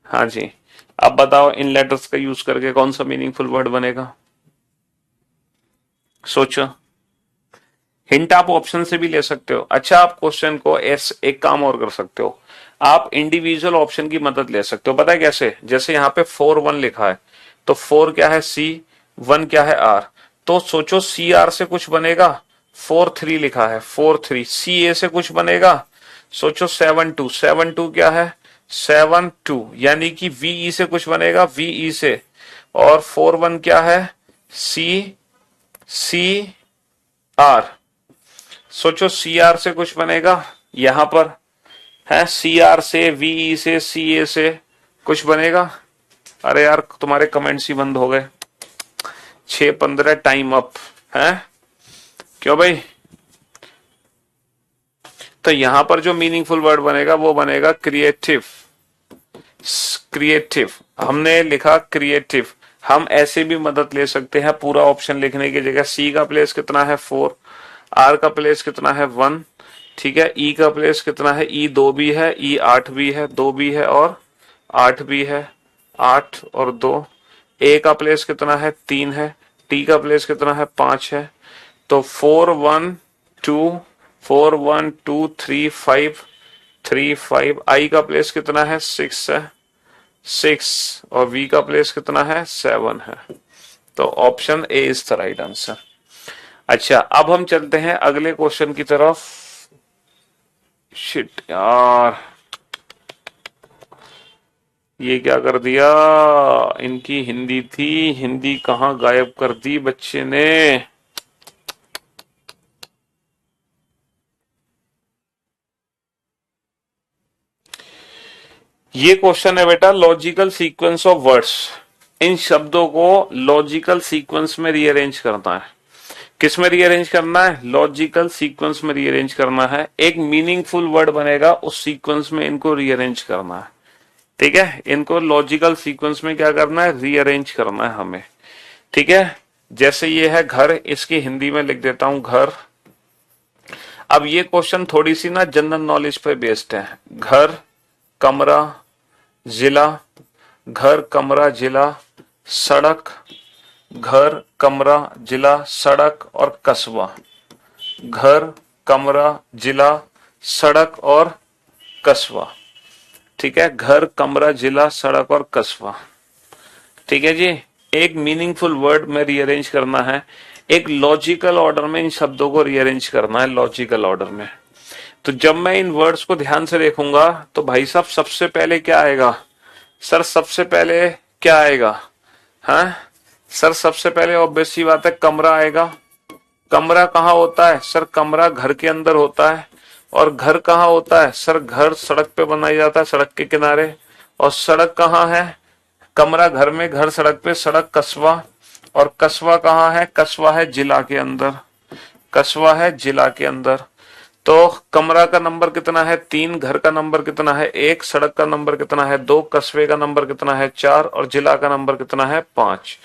हाँ जी, अब बताओ इन लेटर्स का यूज करके कौन सा मीनिंगफुल वर्ड बनेगा। सोचो। हिंट आप ऑप्शन से भी ले सकते हो। अच्छा, आप क्वेश्चन को एक काम और कर सकते हो, आप इंडिविजुअल ऑप्शन की मदद ले सकते हो। पता है कैसे, जैसे यहाँ पे 4 1 लिखा है, तो 4 क्या है, सी, 1 क्या है, आर। तो सोचो सी आर से कुछ बनेगा। 4 3 लिखा है, 4 3। सी ए से कुछ बनेगा, सोचो 7 2। 7 2 क्या है, 7 2। यानी कि वीई से कुछ बनेगा, वीई से। और 4 1 क्या है, सी आर। सोचो सी आर से कुछ बनेगा, यहां पर है सी आर से, वीई से, सी ए से कुछ बनेगा। अरे यार तुम्हारे कमेंट्स ही बंद हो गए। 6:15 टाइम अप है, क्यों भाई। तो यहां पर जो मीनिंगफुल वर्ड बनेगा वो बनेगा क्रिएटिव। क्रिएटिव हमने लिखा क्रिएटिव। हम ऐसे भी मदद ले सकते हैं पूरा ऑप्शन लिखने की जगह। सी का प्लेस कितना है, 4। आर का प्लेस कितना है, 1। ठीक है, ई का प्लेस कितना है, ई 2 भी है, ई 8 भी है, 2 भी है और 8 भी है, 8 और 2। ए का प्लेस कितना है, 3 है। टी का प्लेस कितना है, 5 है। तो 4 1 2, 4 1 2 3 5, 3 5। आई का प्लेस कितना है, 6 है, 6। और वी का प्लेस कितना है, 7 है। तो option A is the right answer. अच्छा, अब हम चलते हैं अगले क्वेश्चन की तरफ। शिट यार, ये क्या कर दिया, इनकी हिंदी थी, हिंदी कहां गायब कर दी बच्चे ने। ये क्वेश्चन है बेटा, लॉजिकल सीक्वेंस ऑफ वर्ड्स। इन शब्दों को लॉजिकल सीक्वेंस में रीअरेंज करना है। किस में रीअरेंज करना है, लॉजिकल सीक्वेंस में रीअरेंज करना है। एक मीनिंगफुल वर्ड बनेगा, उस सीक्वेंस में इनको रीअरेंज करना है। ठीक है, इनको लॉजिकल सीक्वेंस में क्या करना है, रीअरेंज करना है हमें। ठीक है, जैसे ये है घर, इसकी हिंदी में लिख देता हूं घर। अब ये क्वेश्चन थोड़ी सी ना जनरल नॉलेज पे बेस्ड है। घर, कमरा, जिला, घर, कमरा, जिला, सड़क, घर, कमरा, जिला, सड़क और कस्बा। घर, कमरा, जिला, सड़क और कस्बा। ठीक है, घर, कमरा, जिला, सड़क और कस्बा। ठीक है जी। एक मीनिंगफुल वर्ड में रीअरेंज करना है, एक लॉजिकल ऑर्डर में इन शब्दों को रीअरेंज करना है, लॉजिकल ऑर्डर में। तो जब मैं इन वर्ड्स को ध्यान से देखूंगा तो भाई साहब सबसे पहले क्या आएगा? सर सबसे पहले क्या आएगा? हाँ सर, सबसे पहले ऑब्वियस सी बात है कमरा आएगा। कमरा कहाँ होता है? सर कमरा घर के अंदर होता है। और घर कहाँ होता है? सर घर सड़क पे बनाया जाता है, सड़क के किनारे। और सड़क कहाँ है? कमरा घर में, घर सड़क पे, सड़क कस्बा। और कस्बा कहाँ है? कस्बा है जिला के अंदर। कस्बा है जिला के अंदर। तो कमरा का नंबर कितना है? 3। घर का नंबर कितना है? 1। सड़क का नंबर कितना है? 2। कस्बे का नंबर कितना है? 4। और जिला का नंबर कितना है? 5।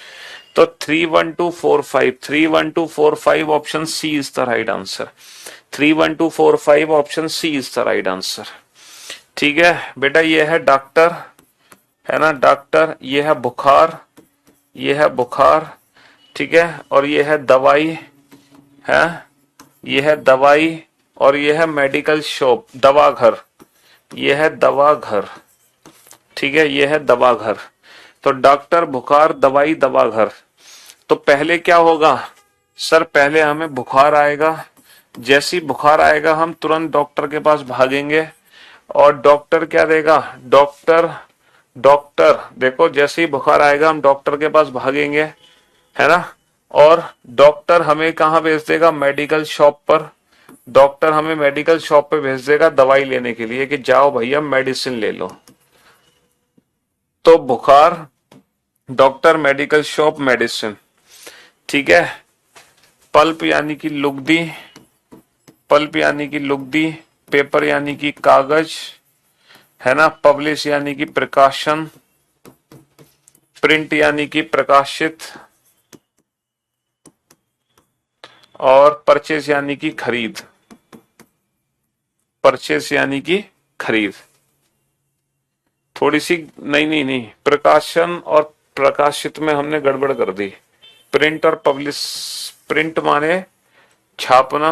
तो 31245, 31245 option C is the right answer. 31245 option C is the right answer. ठीक है बेटा, ये है डॉक्टर, है ना, डॉक्टर। ये है बुखार, ये है बुखार। ठीक है, और ये है दवाई, है, ये है दवाई। और ये है मेडिकल शॉप, दवा घर। ये है दवा घर। ठीक है, ये है दवा घर। तो डॉक्टर, बुखार, दवाई, दवा घर। तो पहले क्या होगा? सर पहले हमें बुखार आएगा। जैसी बुखार आएगा हम तुरंत डॉक्टर के पास भागेंगे। और डॉक्टर क्या देगा? डॉक्टर, डॉक्टर देखो, जैसे ही बुखार आएगा हम डॉक्टर के पास भागेंगे, है ना। और डॉक्टर हमें कहाँ भेज देगा? मेडिकल शॉप पर। डॉक्टर हमें मेडिकल शॉप पे भेज देगा दवाई लेने के लिए कि जाओ भैया मेडिसिन ले लो। तो बुखार, डॉक्टर, मेडिकल शॉप, मेडिसिन। ठीक है। पल्प यानी कि लुगदी, पल्प यानी कि लुगदी। पेपर यानी कि कागज, है ना। पब्लिश यानी कि प्रकाशन। प्रिंट यानी कि प्रकाशित। और परचेस यानी कि खरीद। परचेस यानी कि खरीद। थोड़ी सी नहीं नहीं नहीं, प्रकाशन और प्रकाशित में हमने गड़बड़ कर दी। प्रिंट और पब्लिश, प्रिंट माने छापना,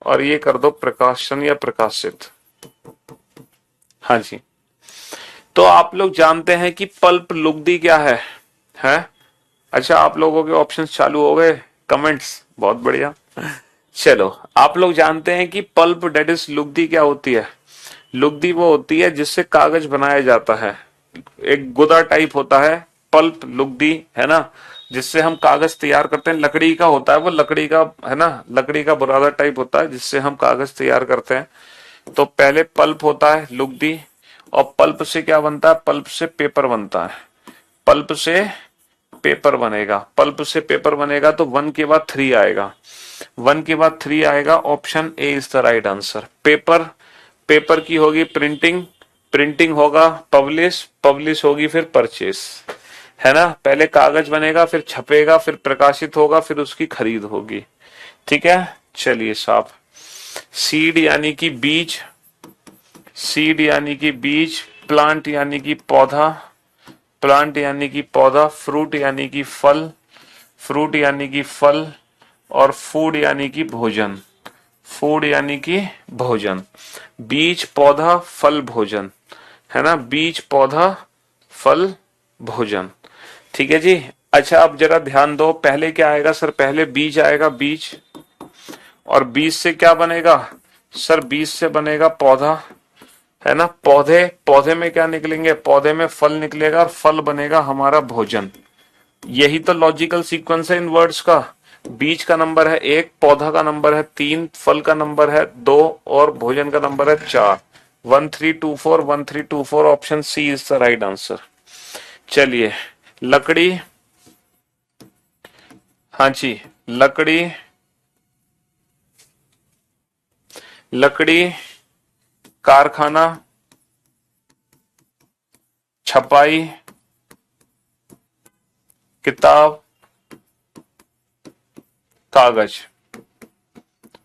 और ये कर दो प्रकाशन या प्रकाशित। हाँ जी। तो आप लोग जानते हैं कि पल्प लुगदी क्या है? अच्छा, आप लोगों के ऑप्शंस चालू हो गए, कमेंट्स, बहुत बढ़िया। चलो, आप लोग जानते हैं कि पल्प डेट इज लुगदी क्या होती है? लुगदी वो होती है जिससे कागज बनाया जाता है। एक गुदा टाइप होता है पल्प, लुगदी, है ना, जिससे हम कागज तैयार करते हैं। लकड़ी का होता है वो, लकड़ी का, है ना, लकड़ी का बुरादा टाइप होता है जिससे हम कागज तैयार करते हैं। तो पहले पल्प होता है, लुगदी। और पल्प से क्या बनता है? पल्प से पेपर बनता है। पल्प से पेपर बनेगा। पल्प से पेपर बनेगा तो 1 के बाद 3 आएगा। 1 के बाद 3 आएगा। Option A is the right answer. Paper, paper की होगी प्रिंटिंग, प्रिंटिंग होगा पब्लिश, पब्लिश होगी फिर परचेस, है ना। पहले कागज बनेगा, फिर छपेगा, फिर प्रकाशित होगा, फिर उसकी खरीद होगी। ठीक है, चलिए साहब। सीड यानी कि बीज, सीड यानी कि बीज। प्लांट यानी कि पौधा, प्लांट यानी कि पौधा। फ्रूट यानी कि फल, फ्रूट यानी कि फल। और फूड यानी कि भोजन, फूड यानी कि भोजन। बीज, पौधा, फल, भोजन, है ना। बीज, पौधा, फल, भोजन। ठीक है जी। अच्छा, अब जरा ध्यान दो, पहले क्या आएगा? सर पहले बीज आएगा, बीज। और बीज से क्या बनेगा? सर बीज से बनेगा पौधा, है ना। पौधे, पौधे में क्या निकलेंगे? पौधे में फल निकलेगा, और फल बनेगा हमारा भोजन। यही तो लॉजिकल सीक्वेंस है इन वर्ड्स का। बीज का नंबर है 1, पौधा का नंबर है 3, फल का नंबर है 2, और भोजन का नंबर है 4। 1324, 1324 option C is the right answer. चलिए, लकड़ी, हाँ जी, लकड़ी, लकड़ी, कारखाना, छपाई, किताब, कागज।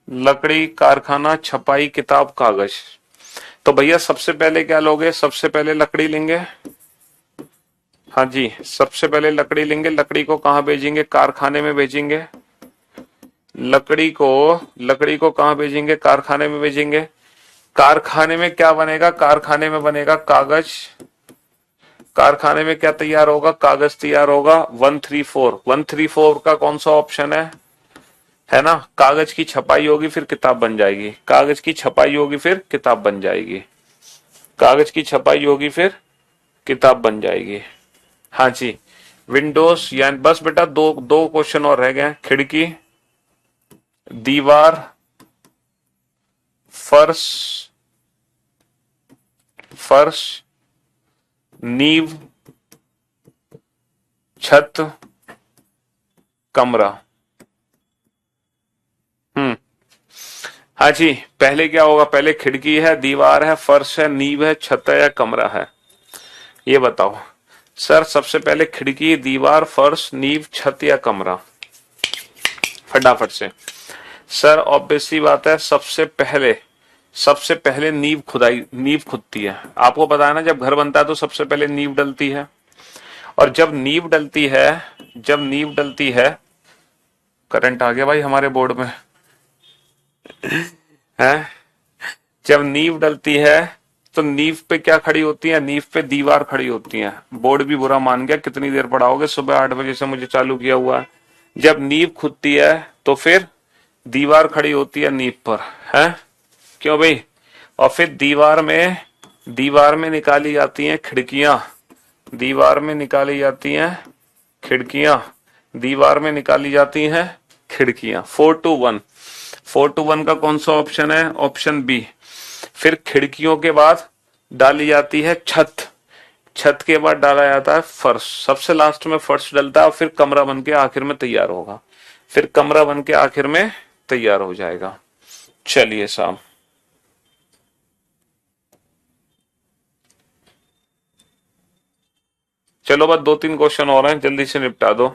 लकड़ी, कारखाना, छपाई, किताब, कागज। तो भैया सबसे पहले क्या लोगे? सबसे पहले लकड़ी लेंगे, हाँ जी, सबसे पहले लकड़ी लेंगे, लकड़ी को कहाँ भेजेंगे? कारखाने में भेजेंगे। लकड़ी को कहाँ भेजेंगे? कारखाने में भेजेंगे। कारखाने में क्या बनेगा? कारखाने में बनेगा कागज। कारखाने में क्या तैयार होगा? कागज तैयार होगा। 134 का कौन सा ऑप्शन है ना? कागज की छपाई होगी फिर किताब बन जाएगी। कागज की छपाई होगी फिर किताब बन जाएगी। कागज की छपाई होगी फिर किताब बन जाएगी। हाँ जी, विंडोज। यानी बस बेटा दो दो क्वेश्चन और रह गए। खिड़की, दीवार, फर्श, फर्श, नींव, छत, कमरा। हम्म। हाँ जी, पहले क्या होगा? पहले खिड़की है, दीवार है, फर्श है, नींव है, छत है या कमरा है? ये बताओ सर। सबसे पहले खिड़की, दीवार, फर्श, नींव, छत या कमरा? फटाफट से। सर ऑब्वियसली बात है, सबसे पहले नींव खुदती है। आपको पता है ना, जब घर बनता है तो सबसे पहले नींव डलती है। और जब नींव डलती है, करंट आ गया भाई हमारे बोर्ड में है। जब नींव डलती है तो नींव पे क्या खड़ी होती है? नींव पे दीवार खड़ी होती है। बोर्ड भी बुरा मान गया, कितनी देर पढ़ाओगे? सुबह 8 बजे से मुझे चालू किया हुआ है। जब नींव खुदती है तो फिर दीवार खड़ी होती है नींव पर, है क्यों भाई? और फिर दीवार में निकाली जाती हैं खिड़कियां। दीवार में निकाली जाती हैं खिड़कियां। दीवार में निकाली जाती हैं खिड़कियां। 4-1 का कौन सा ऑप्शन है? Option B. फिर खिड़कियों के बाद डाली जाती है छत। छत के बाद डाला जाता है फर्श। सबसे लास्ट में फर्श डलता है और फिर कमरा बन के आखिर में तैयार होगा। फिर कमरा बन के आखिर में तैयार हो जाएगा। चलिए साहब, चलो बस 2-3 क्वेश्चन और हैं, जल्दी से निपटा दो,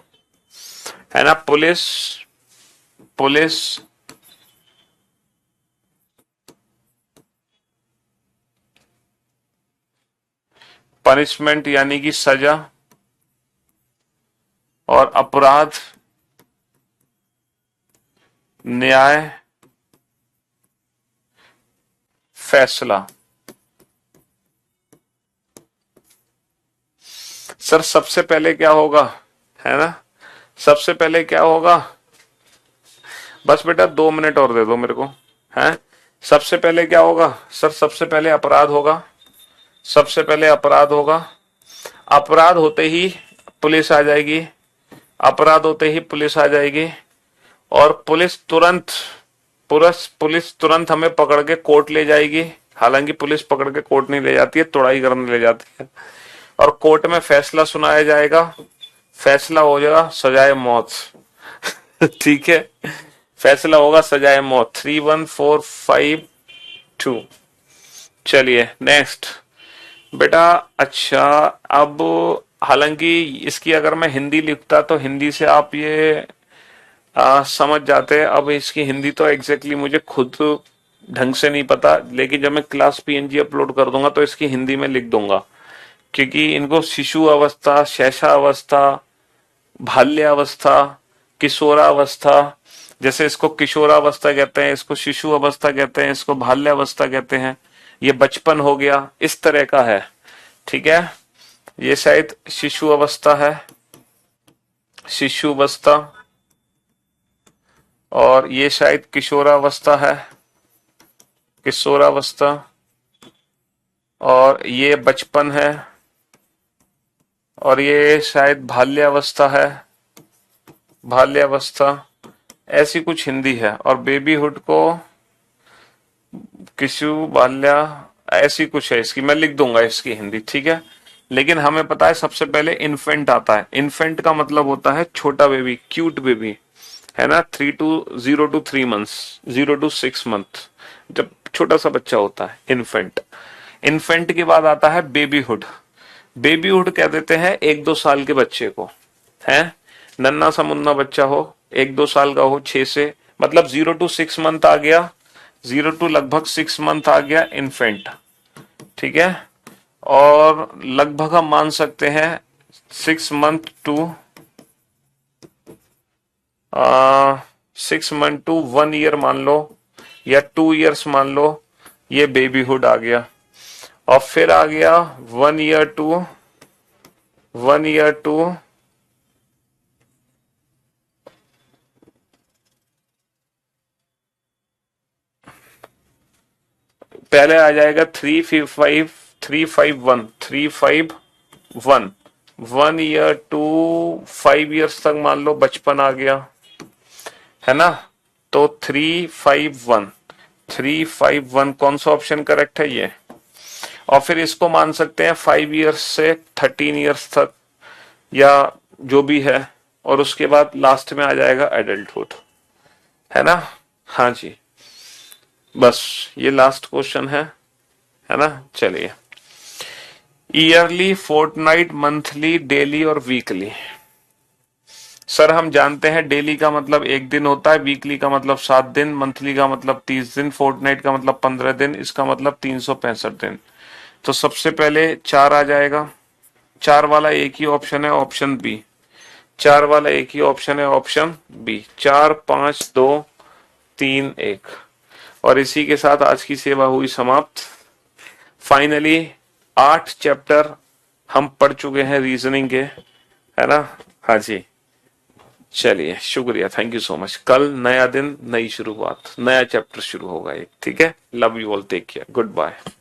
है ना? पुलिस, पुलिस, पनिशमेंट यानी कि सजा, और अपराध, न्याय, फैसला। सर सबसे पहले क्या होगा, है ना? सबसे पहले क्या होगा? बस बेटा 2 मिनट और दे दो मेरे को, है? सबसे पहले क्या होगा सर? सबसे पहले अपराध होगा। सबसे पहले अपराध होगा। अपराध होते ही पुलिस आ जाएगी। अपराध होते ही पुलिस आ जाएगी और पुलिस तुरंत हमें पकड़ के कोर्ट ले जाएगी। हालांकि पुलिस पकड़ के कोर्ट नहीं ले जाती है, तुड़ाई करने ले जाती है। और कोर्ट में फैसला सुनाया जाएगा। फैसला हो जाएगा सजाए मौत ठीक है, फैसला होगा सजाए मौत। 3-1-4-5-2। चलिए नेक्स्ट बेटा। अच्छा, अब हालांकि इसकी अगर मैं हिंदी लिखता तो हिंदी से आप ये समझ जाते। अब इसकी हिंदी तो एग्जैक्टली मुझे खुद ढंग से नहीं पता, लेकिन जब मैं क्लास पीएनजी अपलोड कर दूंगा तो इसकी हिंदी में लिख दूंगा। क्योंकि इनको शिशु अवस्था, शैशा अवस्था, बाल्यावस्था, किशोरावस्था, जैसे इसको किशोरावस्था कहते हैं, इसको शिशु अवस्था कहते हैं, इसको बाल्यावस्था कहते हैं। ये बचपन हो गया, इस तरह का है। ठीक है, ये शायद शिशु अवस्था है, शिशु अवस्था, और ये शायद किशोरावस्था है, किशोरावस्था, और ये बचपन है, और ये शायद बाल्यावस्था है, बाल्यावस्था। ऐसी कुछ हिंदी है। और बेबीहुड को किशु बाल्या, ऐसी कुछ है इसकी, मैं लिख दूंगा इसकी हिंदी। ठीक है, लेकिन हमें पता है सबसे पहले इन्फेंट आता है। इन्फेंट का मतलब होता है छोटा बेबी, क्यूट बेबी, है ना? 0 to 3 months, 0 to 6 month, जब छोटा सा बच्चा होता है इन्फेंट। इन्फेंट के बाद आता है बेबीहुड। बेबीहुड कह देते हैं 1-2 साल के बच्चे को, है नन्ना सा मुन्ना बच्चा हो, 1-2 साल का हो, 6 से, मतलब 0 to 6 month आ गया, 0 to लगभग 6 month आ गया इन्फेंट। ठीक है, और लगभग हम मान सकते हैं 6 month to 6 month to 1 year मान लो, या 2 इयर्स मान लो, ये बेबीहुड आ गया। और फिर आ गया 1 ईयर टू 1 ईयर टू पहले आ जाएगा 351 1 ईयर टू 5 इयर्स तक मान लो बचपन आ गया, है ना। तो 351 कौन सा ऑप्शन करेक्ट है, ये। और फिर इसको मान सकते हैं 5 इयर्स से 13 इयर्स तक, या जो भी है। और उसके बाद लास्ट में आ जाएगा एडल्टहुड, है ना। हाँ जी, बस ये लास्ट क्वेश्चन है ना। चलिए, ईयरली, फोर्टनाइट, मंथली, डेली और वीकली। सर हम जानते हैं डेली का मतलब 1 दिन होता है, वीकली का मतलब 7 दिन, मंथली का मतलब 30 दिन, फोर्टनाइट का मतलब 15 दिन, इसका मतलब 365 दिन। तो सबसे पहले 4 आ जाएगा। 4 वाला एक ही ऑप्शन है, ऑप्शन बी। 4 वाला एक ही ऑप्शन है, ऑप्शन बी। 4 5 2 3 1। और इसी के साथ आज की सेवा हुई समाप्त। फाइनली 8 चैप्टर हम पढ़ चुके हैं रीजनिंग के, है ना। हाँ जी, चलिए शुक्रिया, थैंक यू सो मच। कल नया दिन, नई शुरुआत, नया चैप्टर शुरू होगा एक, ठीक है। Love you all, take care, good bye.